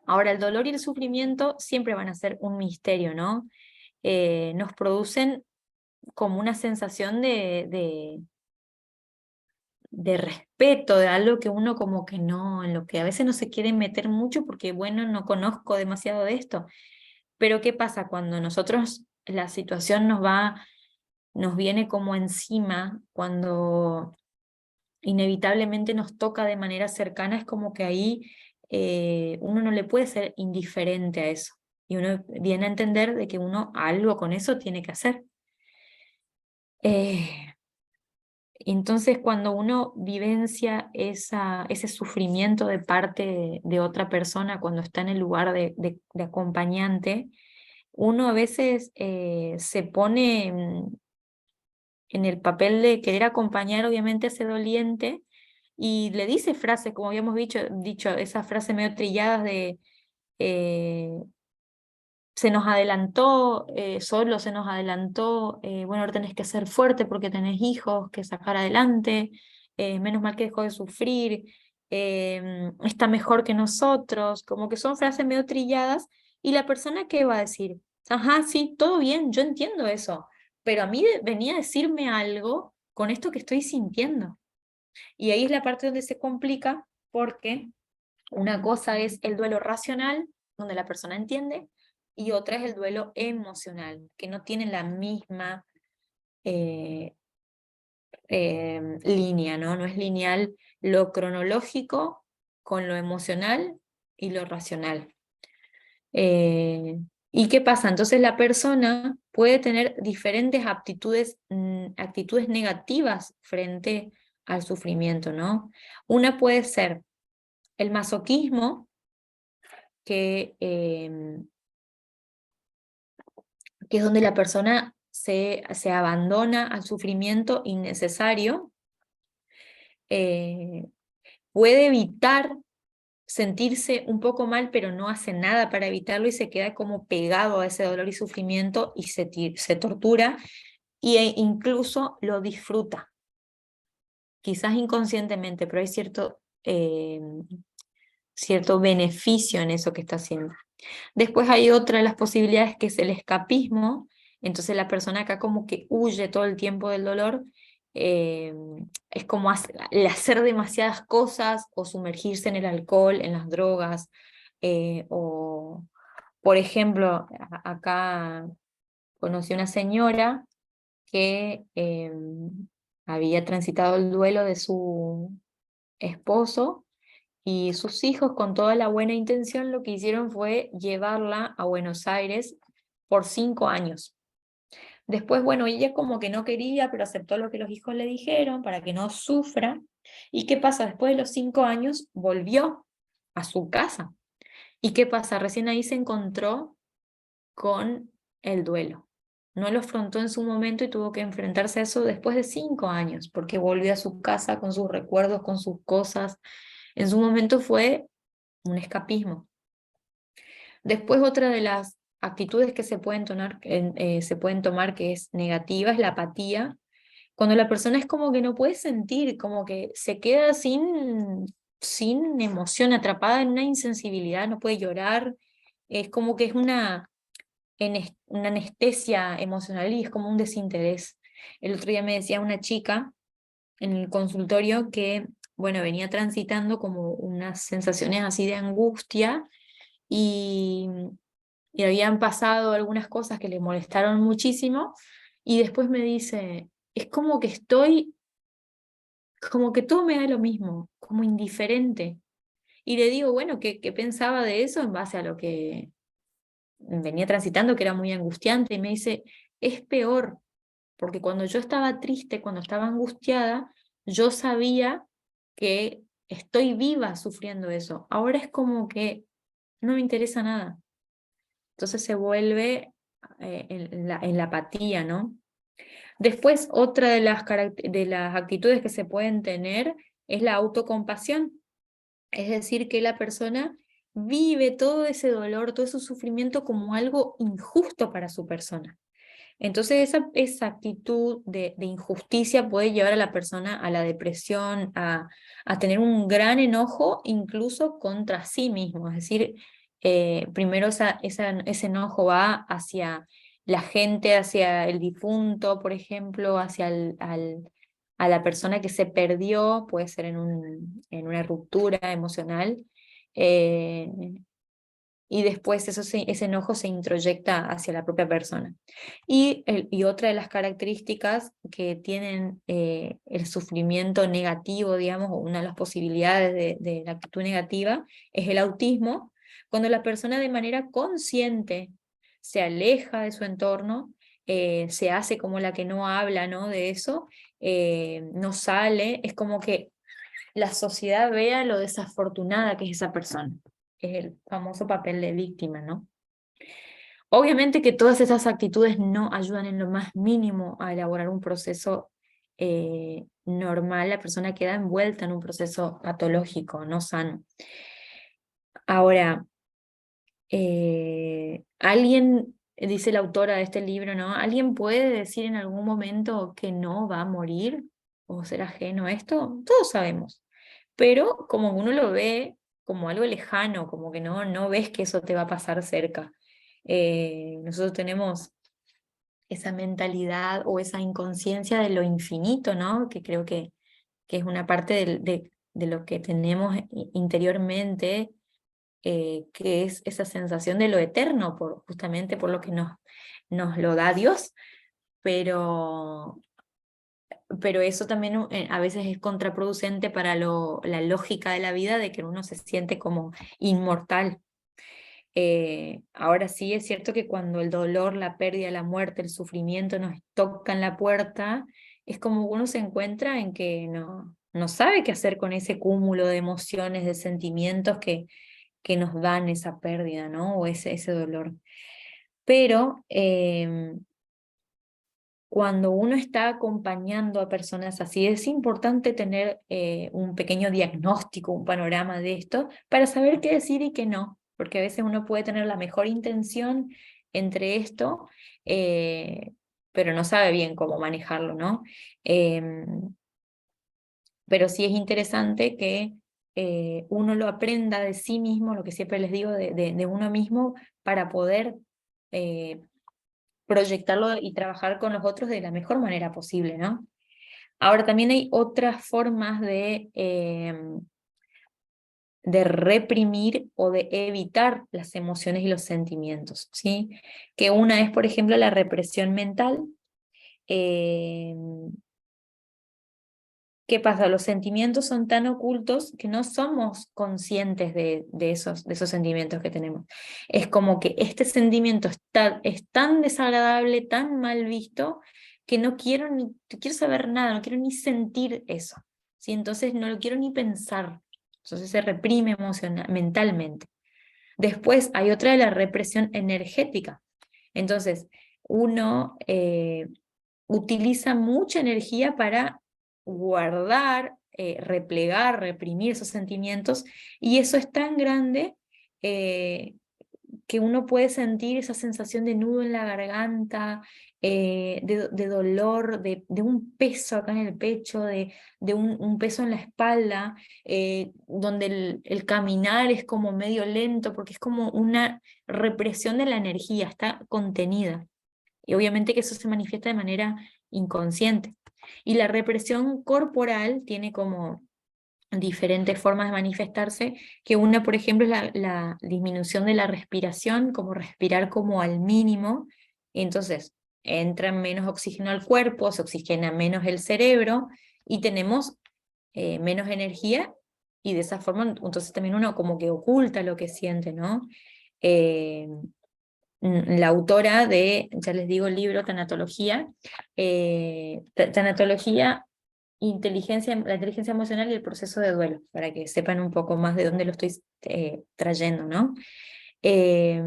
Ahora, el dolor y el sufrimiento siempre van a ser un misterio, ¿no? Nos producen como una sensación de respeto, de algo que uno como que no, en lo que a veces no se quiere meter mucho porque, bueno, no conozco demasiado de esto. Pero ¿qué pasa cuando nosotros la situación nos viene como encima, cuando inevitablemente nos toca de manera cercana? Es como que ahí uno no le puede ser indiferente a eso. Y uno viene a entender de que uno algo con eso tiene que hacer. Eh, entonces, cuando uno vivencia ese sufrimiento de parte de otra persona, cuando está en el lugar de acompañante, uno a veces se pone en el papel de querer acompañar obviamente a ese doliente y le dice frases, como habíamos dicho esas frases medio trilladas de eh, se nos adelantó, solo se nos adelantó, bueno, ahora tenés que ser fuerte porque tenés hijos que sacar adelante, menos mal que dejó de sufrir, está mejor que nosotros, como que son frases medio trilladas, y la persona que va a decir, ajá, sí, todo bien, yo entiendo eso, pero a mí venía a decirme algo con esto que estoy sintiendo. Y ahí es la parte donde se complica porque una cosa es el duelo racional, donde la persona entiende, y otra es el duelo emocional, que no tienen la misma eh, línea, ¿no? No es lineal lo cronológico con lo emocional y lo racional. Eh, ¿Y qué pasa? Entonces la persona puede tener diferentes actitudes negativas frente al sufrimiento, ¿no? Una puede ser el masoquismo, que es donde la persona se abandona al sufrimiento innecesario, eh, puede evitar sentirse un poco mal, pero no hace nada para evitarlo y se queda como pegado a ese dolor y sufrimiento y se tortura incluso lo disfruta, quizás inconscientemente, pero hay cierto beneficio en eso que está haciendo. Después hay otra de las posibilidades que es el escapismo, entonces la persona acá como que huye todo el tiempo del dolor, eh, es como el hacer demasiadas cosas o sumergirse en el alcohol, en las drogas, o por ejemplo, acá conocí una señora que había transitado el duelo esposo y sus hijos, con toda la buena intención, lo que hicieron fue llevarla a Buenos Aires por 5 años. Después, bueno, ella como que no quería, pero aceptó lo que los hijos le dijeron para que no sufra. ¿Y qué pasa? Después de los 5 años volvió a su casa. ¿Y qué pasa? Recién ahí se encontró con el duelo. No lo afrontó en su momento y tuvo que enfrentarse a eso después de 5 años, porque volvió a su casa con sus recuerdos, con sus cosas. En su momento fue un escapismo. Después otra de las actitudes que se pueden tomar que es negativa es la apatía, cuando la persona es como que no puede sentir, como que se queda sin emoción, atrapada en una insensibilidad, no puede llorar, es como que es una anestesia emocional y es como un desinterés. El otro día me decía una chica en el consultorio que, bueno, venía transitando como unas sensaciones así de angustia y, y habían pasado algunas cosas que le molestaron muchísimo y después me dice, es como que estoy, como que todo me da lo mismo, como indiferente. Y le digo, bueno, ¿qué pensaba de eso en base a lo que venía transitando, que era muy angustiante? Y me dice, es peor, porque cuando yo estaba triste, cuando estaba angustiada, yo sabía que estoy viva sufriendo eso. Ahora es como que no me interesa nada. Entonces se vuelve en la apatía, ¿no? Después, otra de las actitudes que se pueden tener es la autocompasión. Es decir, que la persona vive todo ese dolor, todo ese sufrimiento como algo injusto para su persona. Entonces esa actitud de injusticia puede llevar a la persona a la depresión, a tener un gran enojo incluso contra sí mismo. Es decir, primero ese enojo va hacia la gente, hacia el difunto, por ejemplo, hacia a la persona que se perdió, puede ser en una ruptura emocional. eh, y después ese enojo se introyecta hacia la propia persona. Y otra de las características que tienen el sufrimiento negativo, digamos, o una de las posibilidades de la actitud negativa, es el autismo, cuando la persona de manera consciente se aleja de su entorno, se hace como la que no habla, ¿no? De eso, no sale, es como que la sociedad vea lo desafortunada que es esa persona, que es el famoso papel de víctima, ¿no? Obviamente que todas esas actitudes no ayudan en lo más mínimo a elaborar un proceso normal, la persona queda envuelta en un proceso patológico, no sano. Ahora, alguien, dice la autora de este libro, ¿no? ¿Alguien puede decir en algún momento que no va a morir o ser ajeno a esto? Todos sabemos, pero como uno lo ve como algo lejano, como que no ves que eso te va a pasar cerca. Nosotros tenemos esa mentalidad o esa inconsciencia de lo infinito, ¿no? Que creo que es una parte de lo que tenemos interiormente, que es esa sensación de lo eterno, justamente por lo que nos lo da Dios, pero, pero eso también a veces es contraproducente para la lógica de la vida, de que uno se siente como inmortal. Ahora sí es cierto que cuando el dolor, la pérdida, la muerte, el sufrimiento nos tocan la puerta, es como uno se encuentra en que no sabe qué hacer con ese cúmulo de emociones, de sentimientos que nos dan esa pérdida, ¿no? O ese dolor. Pero cuando uno está acompañando a personas así, es importante tener un pequeño diagnóstico, un panorama de esto, para saber qué decir y qué no, porque a veces uno puede tener la mejor intención entre esto, eh, pero no sabe bien cómo manejarlo, ¿no? Pero sí es interesante que uno lo aprenda de sí mismo, lo que siempre les digo, de uno mismo, para poder eh, proyectarlo y trabajar con los otros de la mejor manera posible, ¿no? Ahora también hay otras formas de reprimir o de evitar las emociones y los sentimientos, ¿sí? Que una es, por ejemplo, la represión mental, eh, ¿qué pasa? Los sentimientos son tan ocultos que no somos conscientes de esos sentimientos que tenemos. Es como que este sentimiento es tan desagradable, tan mal visto, que no quiero saber nada, no quiero ni sentir eso. ¿Sí? Entonces no lo quiero ni pensar. Entonces se reprime mentalmente. Después hay otra de la represión energética. Entonces, uno utiliza mucha energía para guardar, replegar, reprimir esos sentimientos, y eso es tan grande eh, que uno puede sentir esa sensación de nudo en la garganta, de dolor, de un peso acá en el pecho, de un peso en la espalda, donde el caminar es como medio lento, porque es como una represión de la energía, está contenida. Y obviamente que eso se manifiesta de manera inconsciente. Y la represión corporal tiene como diferentes formas de manifestarse, que una, por ejemplo, es la disminución de la respiración, como respirar como al mínimo, y entonces entra menos oxígeno al cuerpo, se oxigena menos el cerebro, y tenemos menos energía, y de esa forma entonces también uno como que oculta lo que siente, ¿no? Eh, la autora de, ya les digo, el libro Tanatología, Tanatología, la inteligencia emocional y el proceso de duelo, para que sepan un poco más de dónde lo estoy trayendo, ¿no? Eh,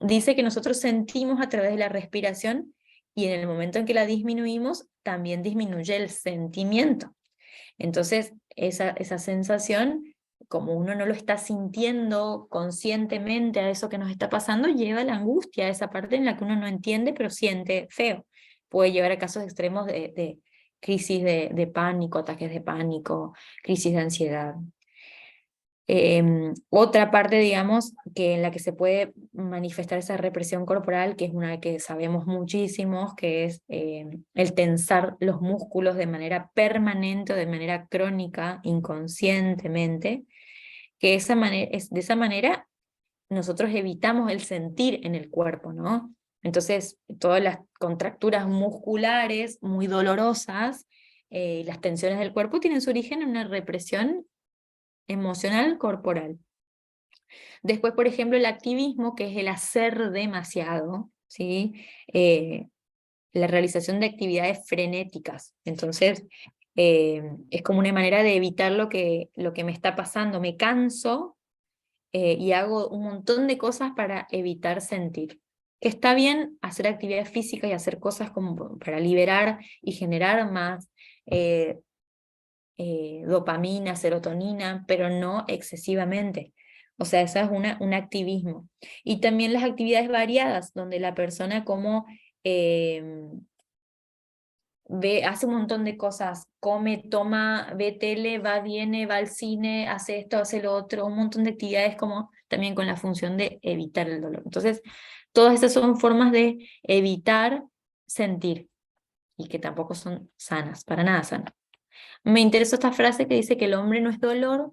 Dice que nosotros sentimos a través de la respiración, y en el momento en que la disminuimos, también disminuye el sentimiento. Entonces, esa sensación, como uno no lo está sintiendo conscientemente a eso que nos está pasando, lleva a la angustia, a esa parte en la que uno no entiende, pero siente feo. Puede llevar a casos extremos de crisis de pánico, ataques de pánico, crisis de ansiedad. Otra parte, digamos, que en la que se puede manifestar esa represión corporal, que es una que sabemos muchísimos, que es el tensar los músculos de manera permanente o de manera crónica, inconscientemente, que de esa manera nosotros evitamos el sentir en el cuerpo, ¿no? Entonces, todas las contracturas musculares muy dolorosas, las tensiones del cuerpo tienen su origen en una represión emocional corporal. Después, por ejemplo, el activismo, que es el hacer demasiado, ¿sí? La realización de actividades frenéticas. Entonces, es como una manera de evitar lo que me está pasando. Me canso y hago un montón de cosas para evitar sentir. Que está bien hacer actividad física y hacer cosas como para liberar y generar más eh, dopamina, serotonina, pero no excesivamente. O sea, esa es un activismo. Y también las actividades variadas, donde la persona como hace un montón de cosas, come, toma, ve tele, va, viene, va al cine, hace esto, hace lo otro, un montón de actividades como también con la función de evitar el dolor. Entonces, todas esas son formas de evitar sentir, y que tampoco son sanas, para nada sanas. Me interesó esta frase que dice que el hombre no es dolor,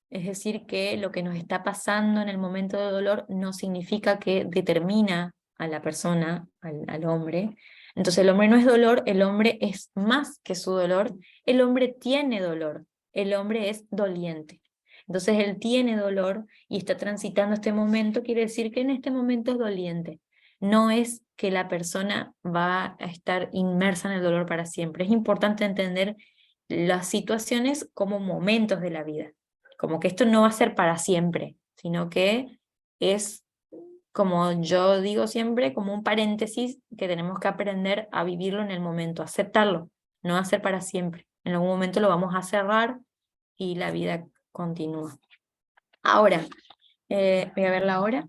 es decir, que lo que nos está pasando en el momento de dolor no significa que determina a la persona, al hombre. Entonces el hombre no es dolor, el hombre es más que su dolor, el hombre tiene dolor, el hombre es doliente. Entonces él tiene dolor y está transitando este momento, quiere decir que en este momento es doliente. No es que la persona va a estar inmersa en el dolor para siempre. Es importante entender las situaciones como momentos de la vida, como que esto no va a ser para siempre, sino que es, como yo digo siempre, como un paréntesis que tenemos que aprender a vivirlo en el momento, aceptarlo, no va a ser para siempre. En algún momento lo vamos a cerrar y la vida continúa. Ahora, voy a ver la hora.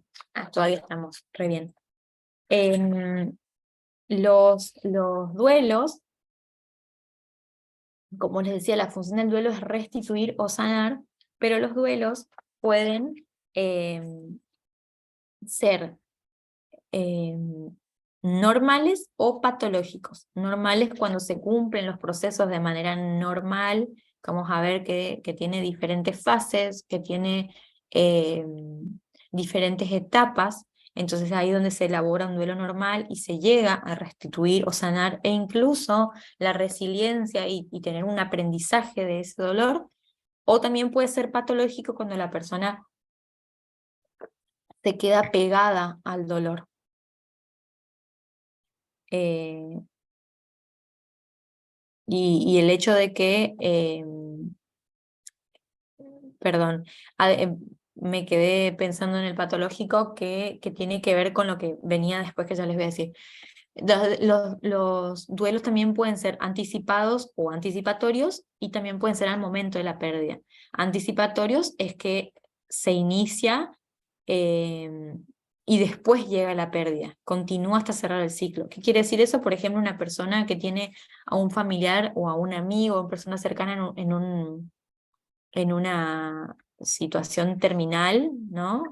Todavía estamos re bien. Los duelos, como les decía, la función del duelo es restituir o sanar, pero los duelos pueden ser normales o patológicos. Normales cuando se cumplen los procesos de manera normal, vamos a ver que tiene diferentes fases, que tiene diferentes etapas. Entonces ahí es donde se elabora un duelo normal y se llega a restituir o sanar, e incluso la resiliencia y tener un aprendizaje de ese dolor. O también puede ser patológico cuando la persona se queda pegada al dolor. Eh, y el hecho de que, perdón, me quedé pensando en el patológico que tiene que ver con lo que venía después, que ya les voy a decir. Los duelos también pueden ser anticipados o anticipatorios, y también pueden ser al momento de la pérdida. Anticipatorios es que se inicia eh, y después llega la pérdida, continúa hasta cerrar el ciclo. ¿Qué quiere decir eso? Por ejemplo, una persona que tiene a un familiar o a un amigo o una persona cercana en una situación terminal, ¿no?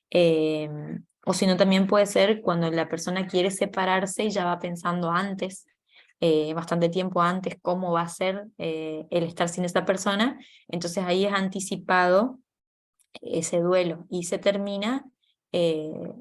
Eh, o si no, también puede ser cuando la persona quiere separarse y ya va pensando antes, bastante tiempo antes, cómo va a ser el estar sin esa persona. Entonces ahí es anticipado ese duelo y se termina eh,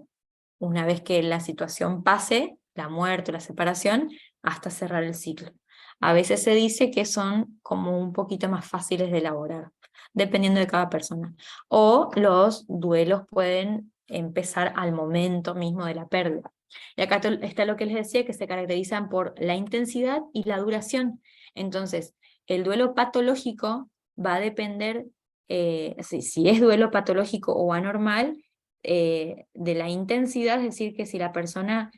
una vez que la situación pase, la muerte o la separación, hasta cerrar el ciclo. A veces se dice que son como un poquito más fáciles de elaborar, dependiendo de cada persona. O los duelos pueden empezar al momento mismo de la pérdida. Y acá está lo que les decía, que se caracterizan por la intensidad y la duración. Entonces, el duelo patológico va a depender, si es duelo patológico o anormal, de la intensidad, es decir, que si la persona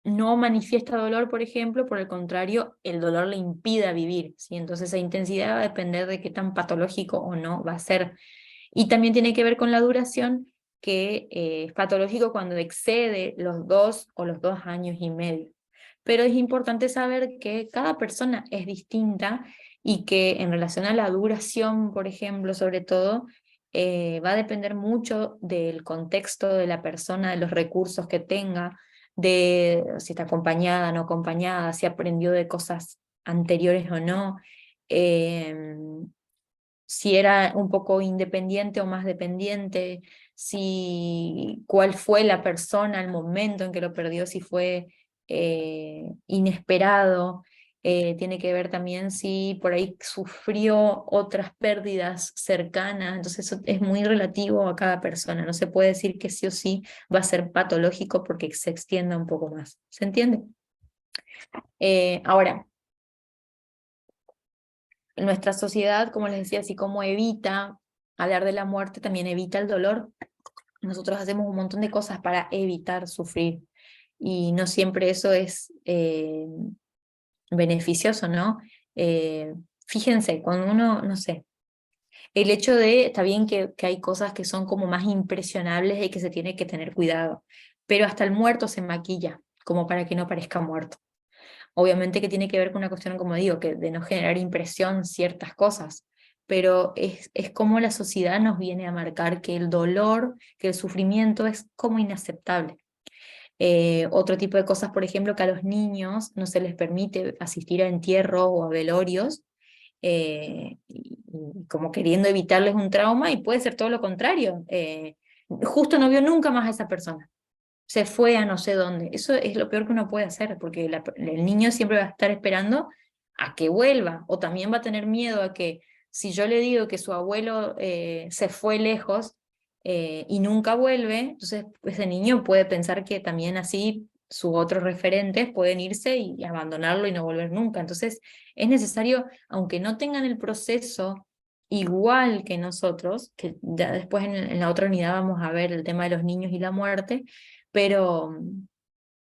no manifiesta dolor, por ejemplo, por el contrario, el dolor le impida vivir, ¿sí? Entonces esa intensidad va a depender de qué tan patológico o no va a ser. Y también tiene que ver con la duración, que es patológico cuando excede los 2 o los 2 años y medio. Pero es importante saber que cada persona es distinta y que en relación a la duración, por ejemplo, sobre todo, va a depender mucho del contexto de la persona, de los recursos que tenga, de si está acompañada, no acompañada, si aprendió de cosas anteriores o no, eh, si era un poco independiente o más dependiente, si cuál fue la persona al momento en que lo perdió, si fue inesperado. Tiene que ver también si por ahí sufrió otras pérdidas cercanas. Entonces eso es muy relativo a cada persona, no se puede decir que sí o sí va a ser patológico porque se extienda un poco más. ¿Se entiende? Ahora, nuestra sociedad, como les decía, así como evita hablar de la muerte, también evita el dolor. Nosotros hacemos un montón de cosas para evitar sufrir, y no siempre eso es beneficioso, ¿no? Fíjense, cuando uno, no sé, el hecho de, está bien que hay cosas que son como más impresionables y que se tiene que tener cuidado, pero hasta el muerto se maquilla, como para que no parezca muerto. Obviamente que tiene que ver con una cuestión, como digo, que de no generar impresión ciertas cosas, pero es como la sociedad nos viene a marcar que el dolor, que el sufrimiento es como inaceptable. Otro tipo de cosas, por ejemplo, que a los niños no se les permite asistir a entierros o a velorios, y como queriendo evitarles un trauma, y puede ser todo lo contrario. Justo no vio nunca más a esa persona, se fue a no sé dónde. Eso es lo peor que uno puede hacer, porque el niño siempre va a estar esperando a que vuelva, o también va a tener miedo a que si yo le digo que su abuelo se fue lejos y nunca vuelve, entonces ese niño puede pensar que también así sus otros referentes pueden irse y abandonarlo y no volver nunca. Entonces es necesario, aunque no tengan el proceso igual que nosotros, que ya después en la otra unidad vamos a ver el tema de los niños y la muerte, pero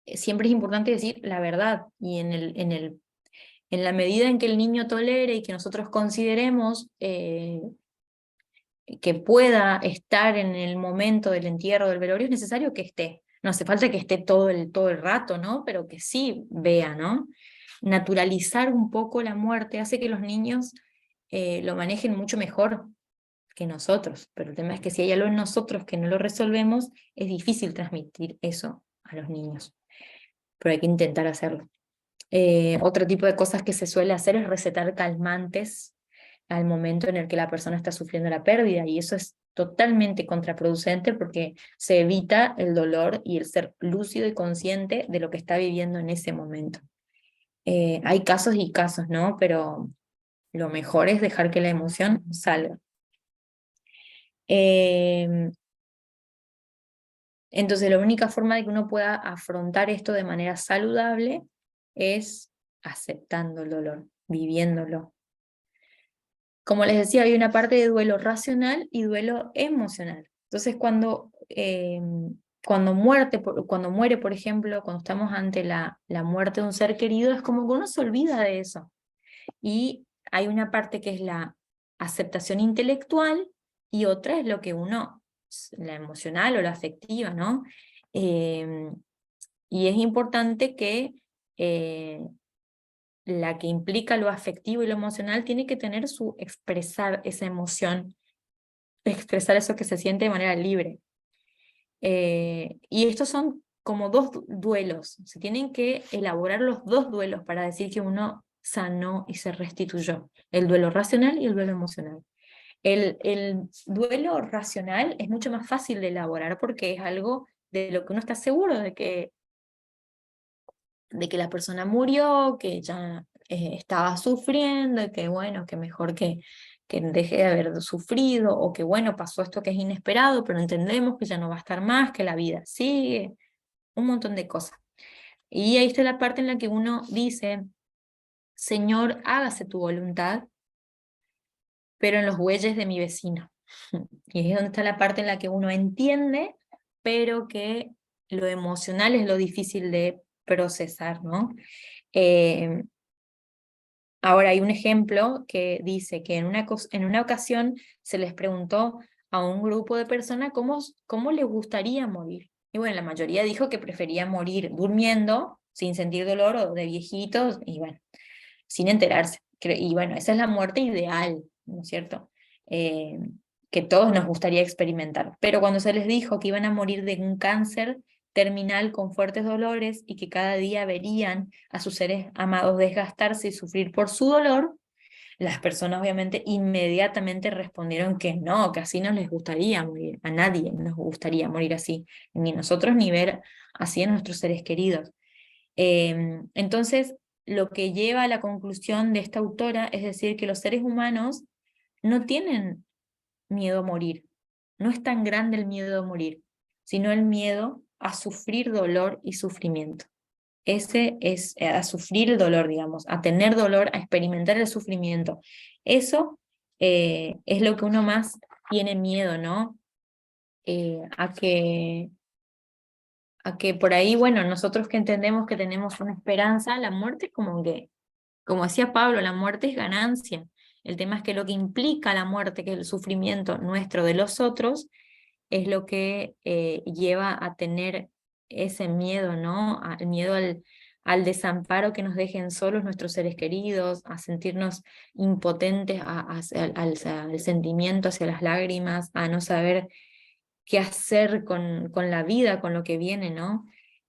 siempre es importante decir la verdad, y en la medida en que el niño tolere y que nosotros consideremos que pueda estar en el momento del entierro del velorio, es necesario que esté. No hace falta que esté todo el rato, ¿no? Pero que sí vea, ¿no? Naturalizar un poco la muerte hace que los niños lo manejen mucho mejor que nosotros, pero el tema es que si hay algo en nosotros que no lo resolvemos, es difícil transmitir eso a los niños, pero hay que intentar hacerlo. Otro tipo de cosas que se suele hacer es recetar calmantes al momento en el que la persona está sufriendo la pérdida, y eso es totalmente contraproducente porque se evita el dolor y el ser lúcido y consciente de lo que está viviendo en ese momento. Hay casos y casos, ¿no? Pero lo mejor es dejar que la emoción salga. Entonces, la única forma de que uno pueda afrontar esto de manera saludable es aceptando el dolor, viviéndolo. Como les decía, hay una parte de duelo racional y duelo emocional. Entonces, cuando muere, por ejemplo, cuando estamos ante la muerte de un ser querido, es como que uno se olvida de eso. Y hay una parte que es la aceptación intelectual y otra es lo que la emocional o la afectiva, ¿no? Y es importante que la que implica lo afectivo y lo emocional tiene que tener su expresar esa emoción, expresar eso que se siente de manera libre. Y estos son como dos duelos, se tienen que elaborar los dos duelos para decir que uno sanó y se restituyó, el duelo racional y el duelo emocional. El duelo racional es mucho más fácil de elaborar porque es algo de lo que uno está seguro de que la persona murió, que ya estaba sufriendo, y que bueno, que mejor que deje de haber sufrido, o que bueno, pasó esto que es inesperado, pero entendemos que ya no va a estar más, que la vida sigue, un montón de cosas. Y ahí está la parte en la que uno dice, Señor, hágase tu voluntad, pero en los bueyes de mi vecino. Y ahí es donde está la parte en la que uno entiende, pero que lo emocional es lo difícil de procesar, ¿no? Eh, Ahora hay un ejemplo que dice que en una ocasión se les preguntó a un grupo de personas cómo les gustaría morir. Y bueno, la mayoría dijo que prefería morir durmiendo, sin sentir dolor, o de viejitos, y bueno, sin enterarse. Y bueno, esa es la muerte ideal, ¿no es cierto? Eh, que todos nos gustaría experimentar. Pero cuando se les dijo que iban a morir de un cáncer terminal con fuertes dolores y que cada día verían a sus seres amados desgastarse y sufrir por su dolor, las personas obviamente inmediatamente respondieron que no, que así no les gustaría morir, a nadie nos gustaría morir así, ni nosotros ni ver así a nuestros seres queridos. Entonces, lo que lleva a la conclusión de esta autora es decir que los seres humanos no tienen miedo a morir, no es tan grande el miedo a morir, sino el miedo a sufrir dolor y sufrimiento. Ese es a sufrir el dolor, digamos, a tener dolor, a experimentar el sufrimiento. Eso es lo que uno más tiene miedo, ¿no? A que por ahí, bueno, nosotros que entendemos que tenemos una esperanza, la muerte como decía Pablo, la muerte es ganancia. El tema es que lo que implica la muerte, que es el sufrimiento nuestro de los otros, es lo que lleva a tener ese miedo, ¿no? El miedo al desamparo, que nos dejen solos nuestros seres queridos, a sentirnos impotentes al sentimiento, hacia las lágrimas, a no saber qué hacer con la vida, con lo que viene, ¿no?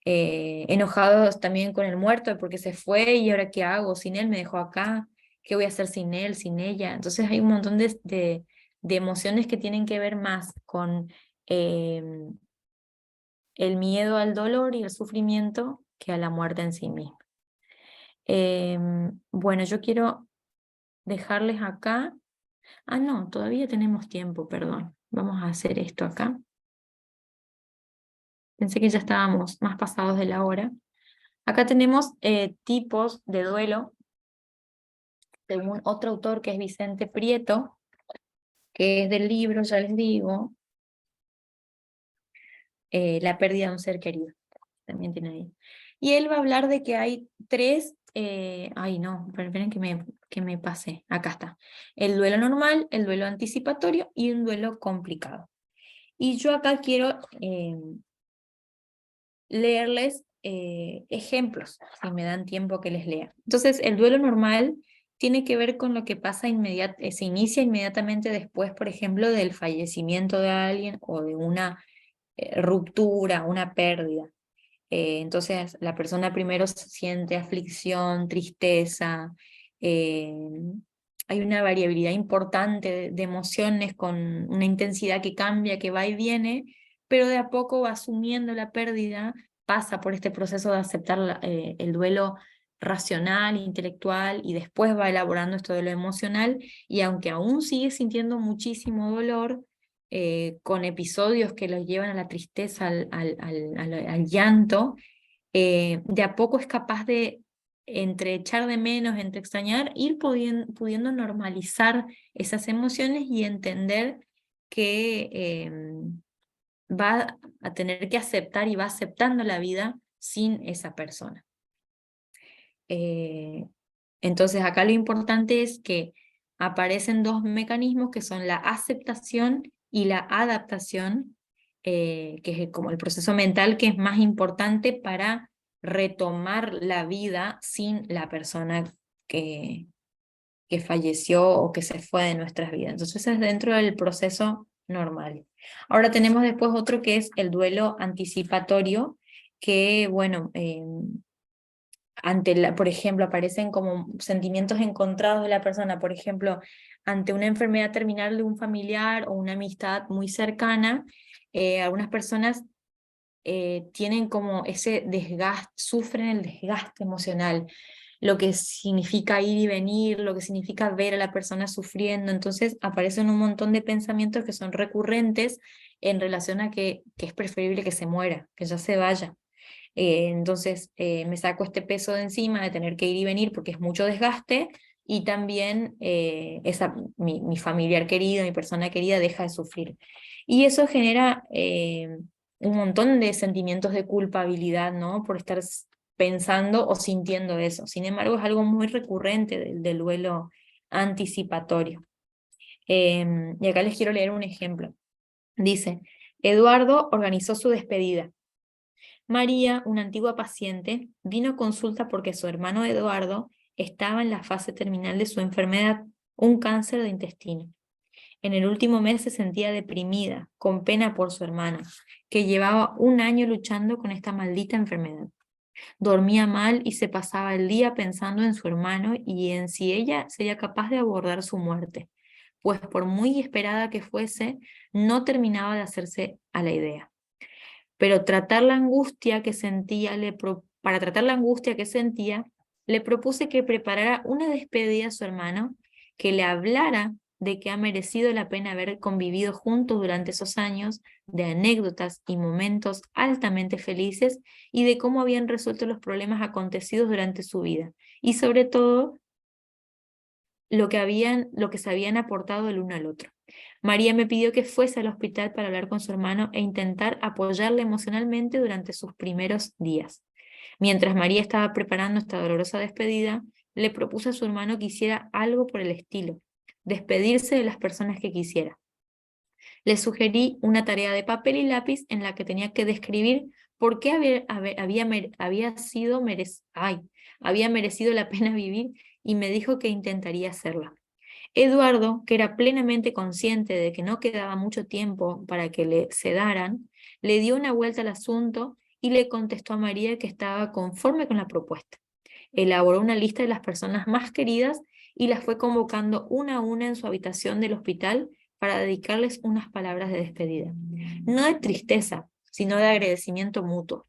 Enojados también con el muerto porque se fue y ahora qué hago, sin él me dejó acá, qué voy a hacer sin él, sin ella. Entonces hay un montón de emociones que tienen que ver más con eh, el miedo al dolor y el sufrimiento que a la muerte en sí misma. Bueno, yo quiero dejarles acá. Ah, no, todavía tenemos tiempo, perdón. Vamos a hacer esto acá. Pensé que ya estábamos más pasados de la hora. Acá tenemos tipos de duelo, según otro autor que es Vicente Prieto, que es del libro, ya les digo, La pérdida de un ser querido. También tiene ahí. Y él va a hablar de que hay tres, ay no, esperen que me pasé, acá está. El duelo normal, el duelo anticipatorio y un duelo complicado. Y yo acá quiero leerles ejemplos, si me dan tiempo que les lea. Entonces, el duelo normal tiene que ver con lo que pasa se inicia inmediatamente después, por ejemplo, del fallecimiento de alguien o de una ruptura, una pérdida. Entonces, la persona primero siente aflicción, tristeza, eh, hay una variabilidad importante de emociones con una intensidad que cambia, que va y viene, pero de a poco va asumiendo la pérdida, pasa por este proceso de aceptar el duelo racional, intelectual, y después va elaborando esto de lo emocional, y aunque aún sigue sintiendo muchísimo dolor, con episodios que los llevan a la tristeza, al llanto, de a poco es capaz de, entre echar de menos, entre extrañar, ir pudiendo normalizar esas emociones y entender que va a tener que aceptar y va aceptando la vida sin esa persona. Entonces acá lo importante es que aparecen dos mecanismos que son la aceptación y la adaptación, que es como el proceso mental que es más importante para retomar la vida sin la persona que, que falleció o que se fue de nuestras vidas. Entonces es dentro del proceso normal. Ahora tenemos después otro que es el duelo anticipatorio, que bueno, por ejemplo, aparecen como sentimientos encontrados de la persona, por ejemplo, ante una enfermedad terminal de un familiar o una amistad muy cercana, algunas personas tienen como ese desgaste, sufren el desgaste emocional, lo que significa ir y venir, lo que significa ver a la persona sufriendo, entonces aparecen un montón de pensamientos que son recurrentes en relación a que es preferible que se muera, que ya se vaya. Entonces me saco este peso de encima de tener que ir y venir porque es mucho desgaste, y también mi familiar querido, mi persona querida deja de sufrir. Y eso genera un montón de sentimientos de culpabilidad, ¿no? Por estar pensando o sintiendo eso. Sin embargo, es algo muy recurrente del duelo anticipatorio. Y acá les quiero leer un ejemplo. Dice, Eduardo organizó su despedida. María, una antigua paciente, vino a consulta porque su hermano Eduardo estaba en la fase terminal de su enfermedad, un cáncer de intestino. En el último mes se sentía deprimida, con pena por su hermano, que llevaba un año luchando con esta maldita enfermedad. Dormía mal y se pasaba el día pensando en su hermano y en si ella sería capaz de abordar su muerte, pues por muy esperada que fuese, no terminaba de hacerse a la idea. Pero tratar la angustia que sentía, para tratar la angustia que sentía, le propuse que preparara una despedida a su hermano, que le hablara de que ha merecido la pena haber convivido juntos durante esos años, de anécdotas y momentos altamente felices, y de cómo habían resuelto los problemas acontecidos durante su vida, y sobre todo lo que se habían aportado el uno al otro. María me pidió que fuese al hospital para hablar con su hermano e intentar apoyarle emocionalmente durante sus primeros días. Mientras María estaba preparando esta dolorosa despedida, le propuse a su hermano que hiciera algo por el estilo, despedirse de las personas que quisiera. Le sugerí una tarea de papel y lápiz en la que tenía que describir por qué había merecido la pena vivir, y me dijo que intentaría hacerla. Eduardo, que era plenamente consciente de que no quedaba mucho tiempo para que le sedaran, le dio una vuelta al asunto y le contestó a María que estaba conforme con la propuesta. Elaboró una lista de las personas más queridas y las fue convocando una a una en su habitación del hospital para dedicarles unas palabras de despedida. No de tristeza, sino de agradecimiento mutuo.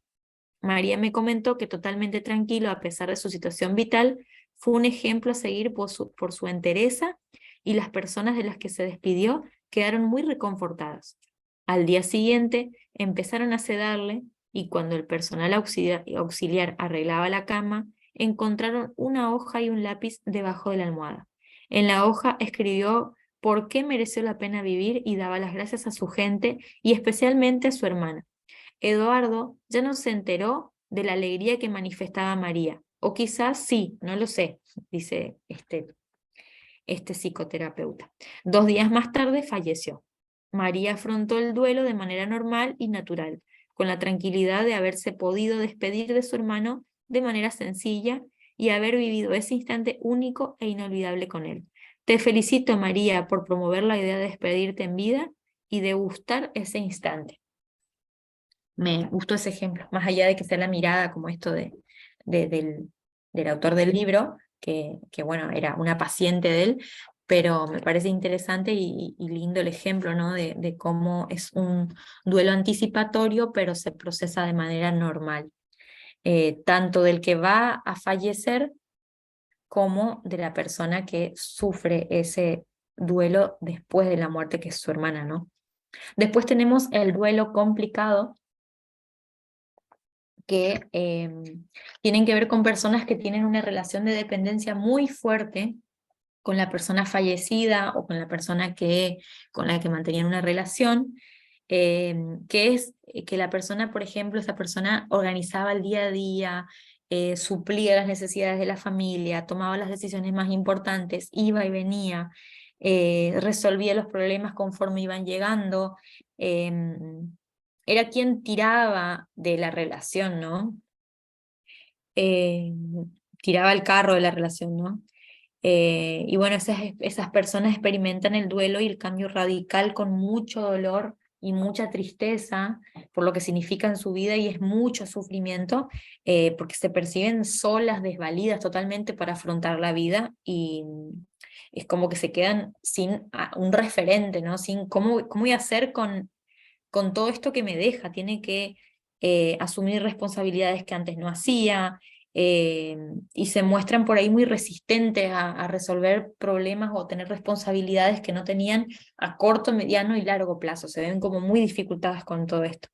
María me comentó que totalmente tranquilo a pesar de su situación vital, fue un ejemplo a seguir por su entereza, y las personas de las que se despidió quedaron muy reconfortadas. Al día siguiente empezaron a sedarle, y cuando el personal auxiliar arreglaba la cama, encontraron una hoja y un lápiz debajo de la almohada. En la hoja escribió por qué mereció la pena vivir y daba las gracias a su gente y especialmente a su hermana. Eduardo ya no se enteró de la alegría que manifestaba María, o quizás sí, no lo sé, dice este psicoterapeuta. 2 días más tarde falleció. María afrontó el duelo de manera normal y natural, con la tranquilidad de haberse podido despedir de su hermano de manera sencilla y haber vivido ese instante único e inolvidable con él. Te felicito, María, por promover la idea de despedirte en vida y de gustar ese instante. Me gustó ese ejemplo, más allá de que sea la mirada como esto del autor del libro, que bueno, era una paciente de él, pero me parece interesante y lindo el ejemplo, ¿no? De cómo es un duelo anticipatorio, pero se procesa de manera normal, tanto del que va a fallecer como de la persona que sufre ese duelo después de la muerte, que es su hermana, ¿no? Después tenemos el duelo complicado, que tienen que ver con personas que tienen una relación de dependencia muy fuerte con la persona fallecida o con la persona con la que mantenían una relación, que es que la persona, por ejemplo, esa persona organizaba el día a día, suplía las necesidades de la familia, tomaba las decisiones más importantes, iba y venía, resolvía los problemas conforme iban llegando, era quien tiraba de la relación, ¿no? Eh, tiraba el carro de la relación, ¿no? Y bueno, esas personas experimentan el duelo y el cambio radical con mucho dolor y mucha tristeza por lo que significa en su vida, y es mucho sufrimiento, porque se perciben solas, desvalidas totalmente para afrontar la vida, y es como que se quedan sin un referente, ¿no? Sin cómo voy a hacer con todo esto que me deja. Tiene que asumir responsabilidades que antes no hacía, eh, y se muestran por ahí muy resistentes a resolver problemas o tener responsabilidades que no tenían a corto, mediano y largo plazo. Se ven como muy dificultadas con todo esto.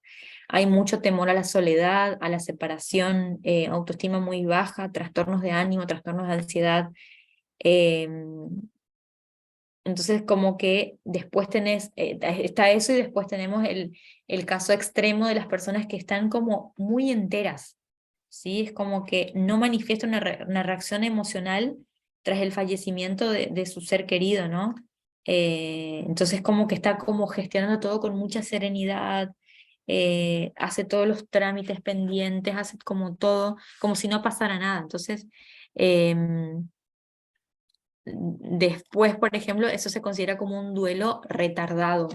Hay mucho temor a la soledad, a la separación, autoestima muy baja, trastornos de ánimo, trastornos de ansiedad. eh, entonces, como que después está eso, y después tenemos el caso extremo de las personas que están como muy enteras, ¿sí? Es como que no manifiesta una reacción emocional tras el fallecimiento de su ser querido, ¿no? Entonces, como que está como gestionando todo con mucha serenidad, hace todos los trámites pendientes, hace como todo, como si no pasara nada. Entonces, em, después, por ejemplo, eso se considera como un duelo retardado,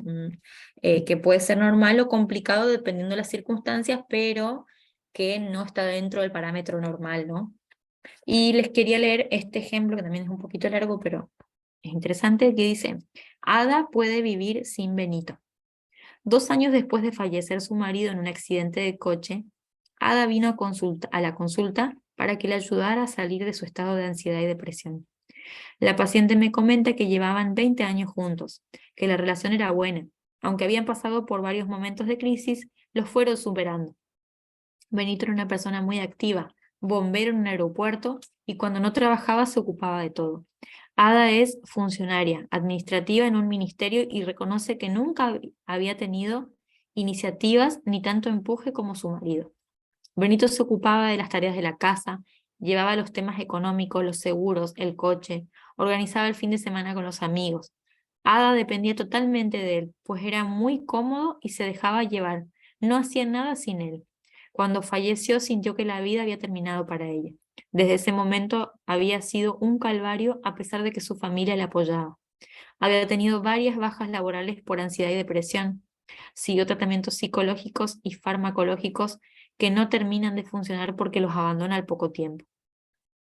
que puede ser normal o complicado dependiendo de las circunstancias, pero que no está dentro del parámetro normal, ¿no? Y les quería leer este ejemplo, que también es un poquito largo, pero es interesante, que dice: Ada puede vivir sin Benito. 2 años después de fallecer su marido en un accidente de coche, Ada vino a la consulta para que le ayudara a salir de su estado de ansiedad y depresión. La paciente me comenta que llevaban 20 años juntos, que la relación era buena. Aunque habían pasado por varios momentos de crisis, los fueron superando. Benito era una persona muy activa, bombero en un aeropuerto, y cuando no trabajaba se ocupaba de todo. Ada es funcionaria administrativa en un ministerio y reconoce que nunca había tenido iniciativas ni tanto empuje como su marido. Benito se ocupaba de las tareas de la casa, llevaba los temas económicos, los seguros, el coche, organizaba el fin de semana con los amigos. Ada dependía totalmente de él, pues era muy cómodo y se dejaba llevar. No hacía nada sin él. Cuando falleció sintió que la vida había terminado para ella. Desde ese momento había sido un calvario, a pesar de que su familia le apoyaba. Había tenido varias bajas laborales por ansiedad y depresión. Siguió tratamientos psicológicos y farmacológicos que no terminan de funcionar porque los abandona al poco tiempo.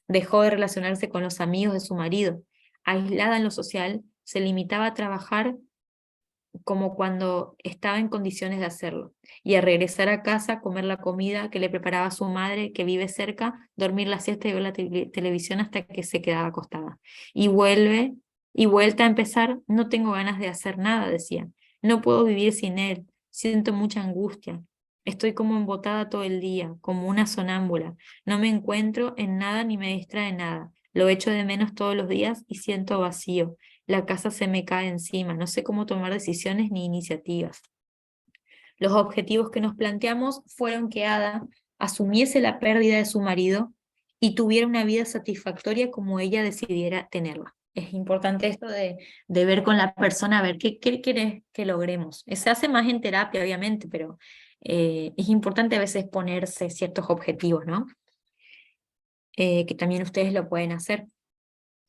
Dejó de relacionarse con los amigos de su marido. Aislada en lo social, se limitaba a trabajar como cuando estaba en condiciones de hacerlo, y a regresar a casa, comer la comida que le preparaba su madre, que vive cerca, dormir la siesta y ver la televisión hasta que se quedaba acostada. Y vuelta a empezar: no tengo ganas de hacer nada, decía. No puedo vivir sin él, siento mucha angustia. Estoy como embotada todo el día, como una sonámbula. No me encuentro en nada ni me distrae nada. Lo echo de menos todos los días y siento vacío. La casa se me cae encima, no sé cómo tomar decisiones ni iniciativas. Los objetivos que nos planteamos fueron que Ada asumiese la pérdida de su marido y tuviera una vida satisfactoria como ella decidiera tenerla. Es importante esto de ver con la persona, a ver qué querés que logremos. Se hace más en terapia, obviamente, pero es importante a veces ponerse ciertos objetivos, ¿no? Que también ustedes lo pueden hacer.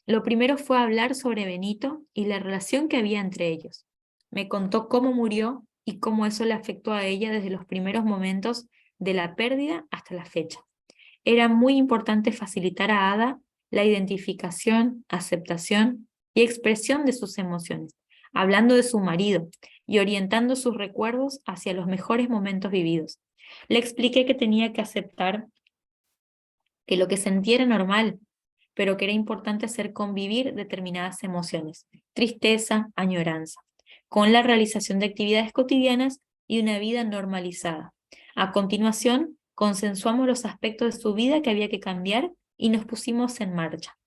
Lo primero fue hablar sobre Benito y la relación que había entre ellos. Me contó cómo murió y cómo eso le afectó a ella desde los primeros momentos de la pérdida hasta la fecha. Era muy importante facilitar a Ada la identificación, aceptación y expresión de sus emociones, hablando de su marido y orientando sus recuerdos hacia los mejores momentos vividos. Le expliqué que tenía que aceptar que lo que sentía era normal, pero que era importante hacer convivir determinadas emociones, tristeza, añoranza, con la realización de actividades cotidianas y una vida normalizada. A continuación, consensuamos los aspectos de su vida que había que cambiar y nos pusimos en marcha.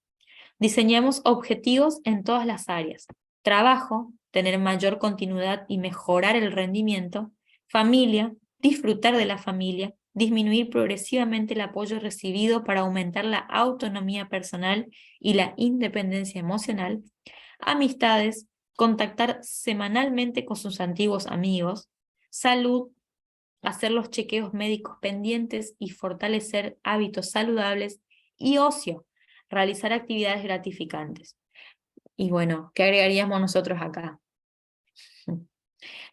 Diseñamos objetivos en todas las áreas: trabajo, tener mayor continuidad y mejorar el rendimiento; familia, disfrutar de la familia, disminuir progresivamente el apoyo recibido para aumentar la autonomía personal y la independencia emocional; amistades, contactar semanalmente con sus antiguos amigos; salud, hacer los chequeos médicos pendientes y fortalecer hábitos saludables; y ocio, realizar actividades gratificantes. Y bueno, ¿qué agregaríamos nosotros acá?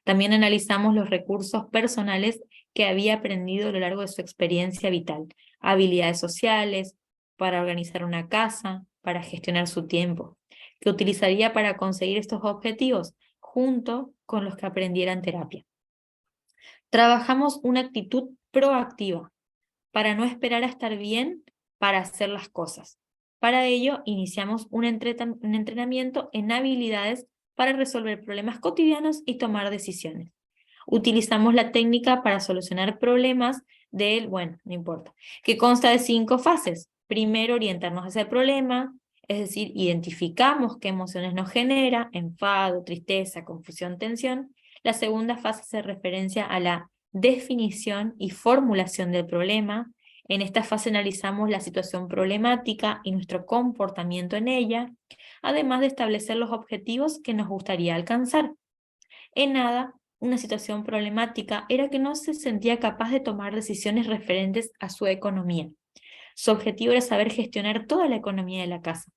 También analizamos los recursos personales que había aprendido a lo largo de su experiencia vital, habilidades sociales, para organizar una casa, para gestionar su tiempo, que utilizaría para conseguir estos objetivos, junto con los que aprendiera en terapia. Trabajamos una actitud proactiva, para no esperar a estar bien para hacer las cosas. Para ello, iniciamos un entrenamiento en habilidades para resolver problemas cotidianos y tomar decisiones. Utilizamos la técnica para solucionar problemas bueno, no importa, que consta de 5 fases. Primero, orientarnos hacia el problema, es decir, identificamos qué emociones nos genera: enfado, tristeza, confusión, tensión. La segunda fase hace referencia a la definición y formulación del problema. En esta fase analizamos la situación problemática y nuestro comportamiento en ella, además de establecer los objetivos que nos gustaría alcanzar. En Ada, una situación problemática era que no se sentía capaz de tomar decisiones referentes a su economía. Su objetivo era saber gestionar toda la economía de la casa.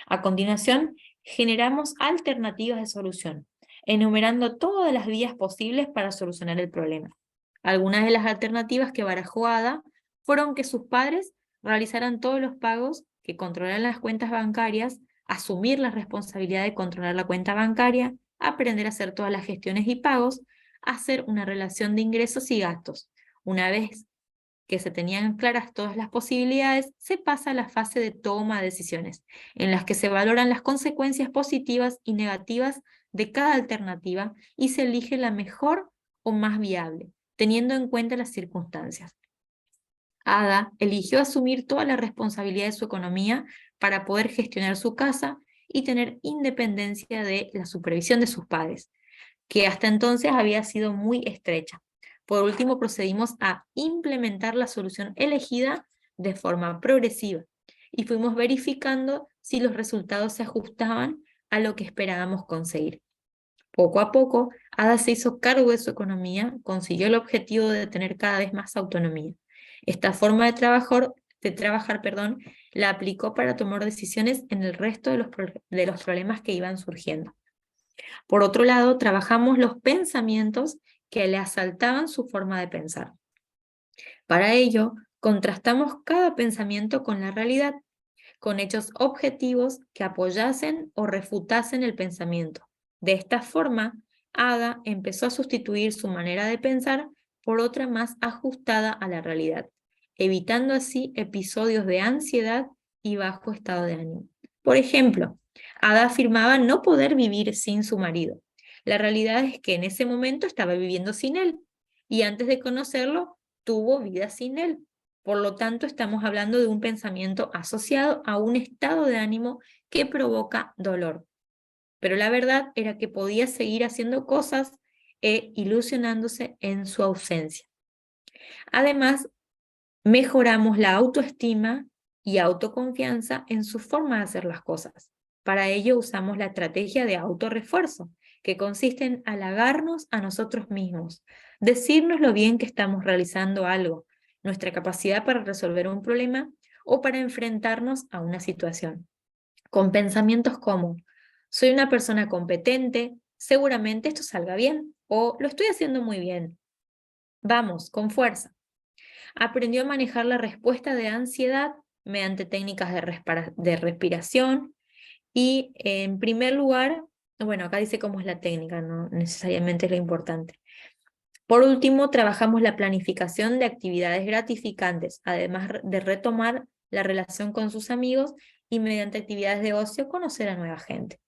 A continuación, generamos alternativas de solución, enumerando todas las vías posibles para solucionar el problema. Algunas de las alternativas que barajó Ada fueron que sus padres realizaran todos los pagos, que controlaran las cuentas bancarias, asumir la responsabilidad de controlar la cuenta bancaria, aprender a hacer todas las gestiones y pagos, hacer una relación de ingresos y gastos. Una vez que se tenían claras todas las posibilidades, se pasa a la fase de toma de decisiones, en las que se valoran las consecuencias positivas y negativas de cada alternativa y se elige la mejor o más viable, teniendo en cuenta las circunstancias. Ada eligió asumir toda la responsabilidad de su economía para poder gestionar su casa y tener independencia de la supervisión de sus padres, que hasta entonces había sido muy estrecha. Por último, procedimos a implementar la solución elegida de forma progresiva y fuimos verificando si los resultados se ajustaban a lo que esperábamos conseguir. Poco a poco, Ada se hizo cargo de su economía, consiguió el objetivo de tener cada vez más autonomía. Esta forma de trabajar, la aplicó para tomar decisiones en el resto de los problemas que iban surgiendo. Por otro lado, trabajamos los pensamientos que le asaltaban su forma de pensar. Para ello, contrastamos cada pensamiento con la realidad, con hechos objetivos que apoyasen o refutasen el pensamiento. De esta forma, Ada empezó a sustituir su manera de pensar por otra más ajustada a la realidad, evitando así episodios de ansiedad y bajo estado de ánimo. Por ejemplo, Ada afirmaba no poder vivir sin su marido. La realidad es que en ese momento estaba viviendo sin él, y antes de conocerlo, tuvo vida sin él. Por lo tanto, estamos hablando de un pensamiento asociado a un estado de ánimo que provoca dolor. Pero la verdad era que podía seguir haciendo cosas e ilusionándose en su ausencia. Además, mejoramos la autoestima y autoconfianza en su forma de hacer las cosas. Para ello usamos la estrategia de autorrefuerzo, que consiste en halagarnos a nosotros mismos, decirnos lo bien que estamos realizando algo, nuestra capacidad para resolver un problema o para enfrentarnos a una situación, con pensamientos como: soy una persona competente, seguramente esto salga bien, o lo estoy haciendo muy bien. Vamos, con fuerza. Aprendió a manejar la respuesta de ansiedad mediante técnicas de respiración. Y en primer lugar, bueno, acá dice cómo es la técnica, no necesariamente es lo importante. Por último, trabajamos la planificación de actividades gratificantes, además de retomar la relación con sus amigos y mediante actividades de ocio conocer a nueva gente.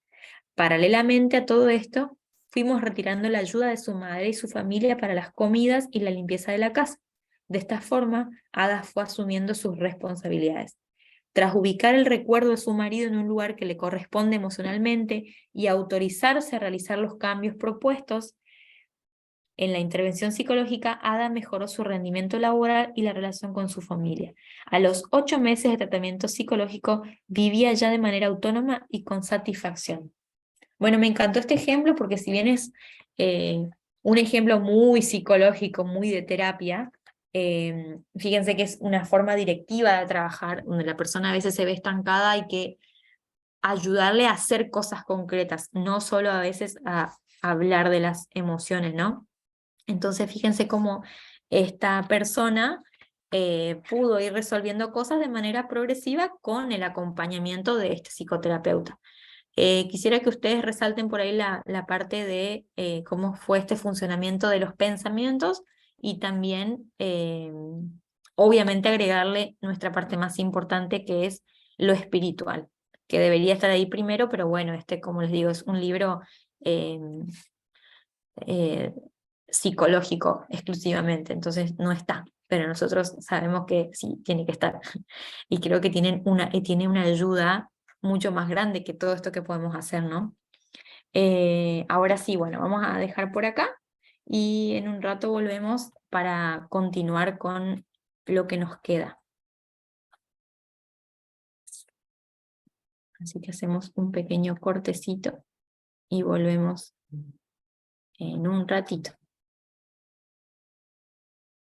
Paralelamente a todo esto, fuimos retirando la ayuda de su madre y su familia para las comidas y la limpieza de la casa. De esta forma, Ada fue asumiendo sus responsabilidades. Tras ubicar el recuerdo de su marido en un lugar que le corresponde emocionalmente y autorizarse a realizar los cambios propuestos, en la intervención psicológica, Ada mejoró su rendimiento laboral y la relación con su familia. A los 8 meses de tratamiento psicológico, vivía ya de manera autónoma y con satisfacción. Bueno, me encantó este ejemplo porque si bien es eh, un ejemplo muy psicológico, muy de terapia, fíjense que es una forma directiva de trabajar, donde la persona a veces se ve estancada y que ayudarle a hacer cosas concretas, no solo a veces a hablar de las emociones, ¿no? Entonces, fíjense cómo esta persona pudo ir resolviendo cosas de manera progresiva con el acompañamiento de este psicoterapeuta. Quisiera que ustedes resalten por ahí la parte de cómo fue este funcionamiento de los pensamientos y también, obviamente, agregarle nuestra parte más importante que es lo espiritual, que debería estar ahí primero, pero bueno, este, como les digo, es un libro eh, eh, psicológico exclusivamente, entonces no está, pero nosotros sabemos que sí, tiene que estar. Y creo que tiene una ayuda mucho más grande que todo esto que podemos hacer, ¿no? Ahora sí, bueno, vamos a dejar por acá y en un rato volvemos para continuar con lo que nos queda. Así que hacemos un pequeño cortecito y volvemos en un ratito.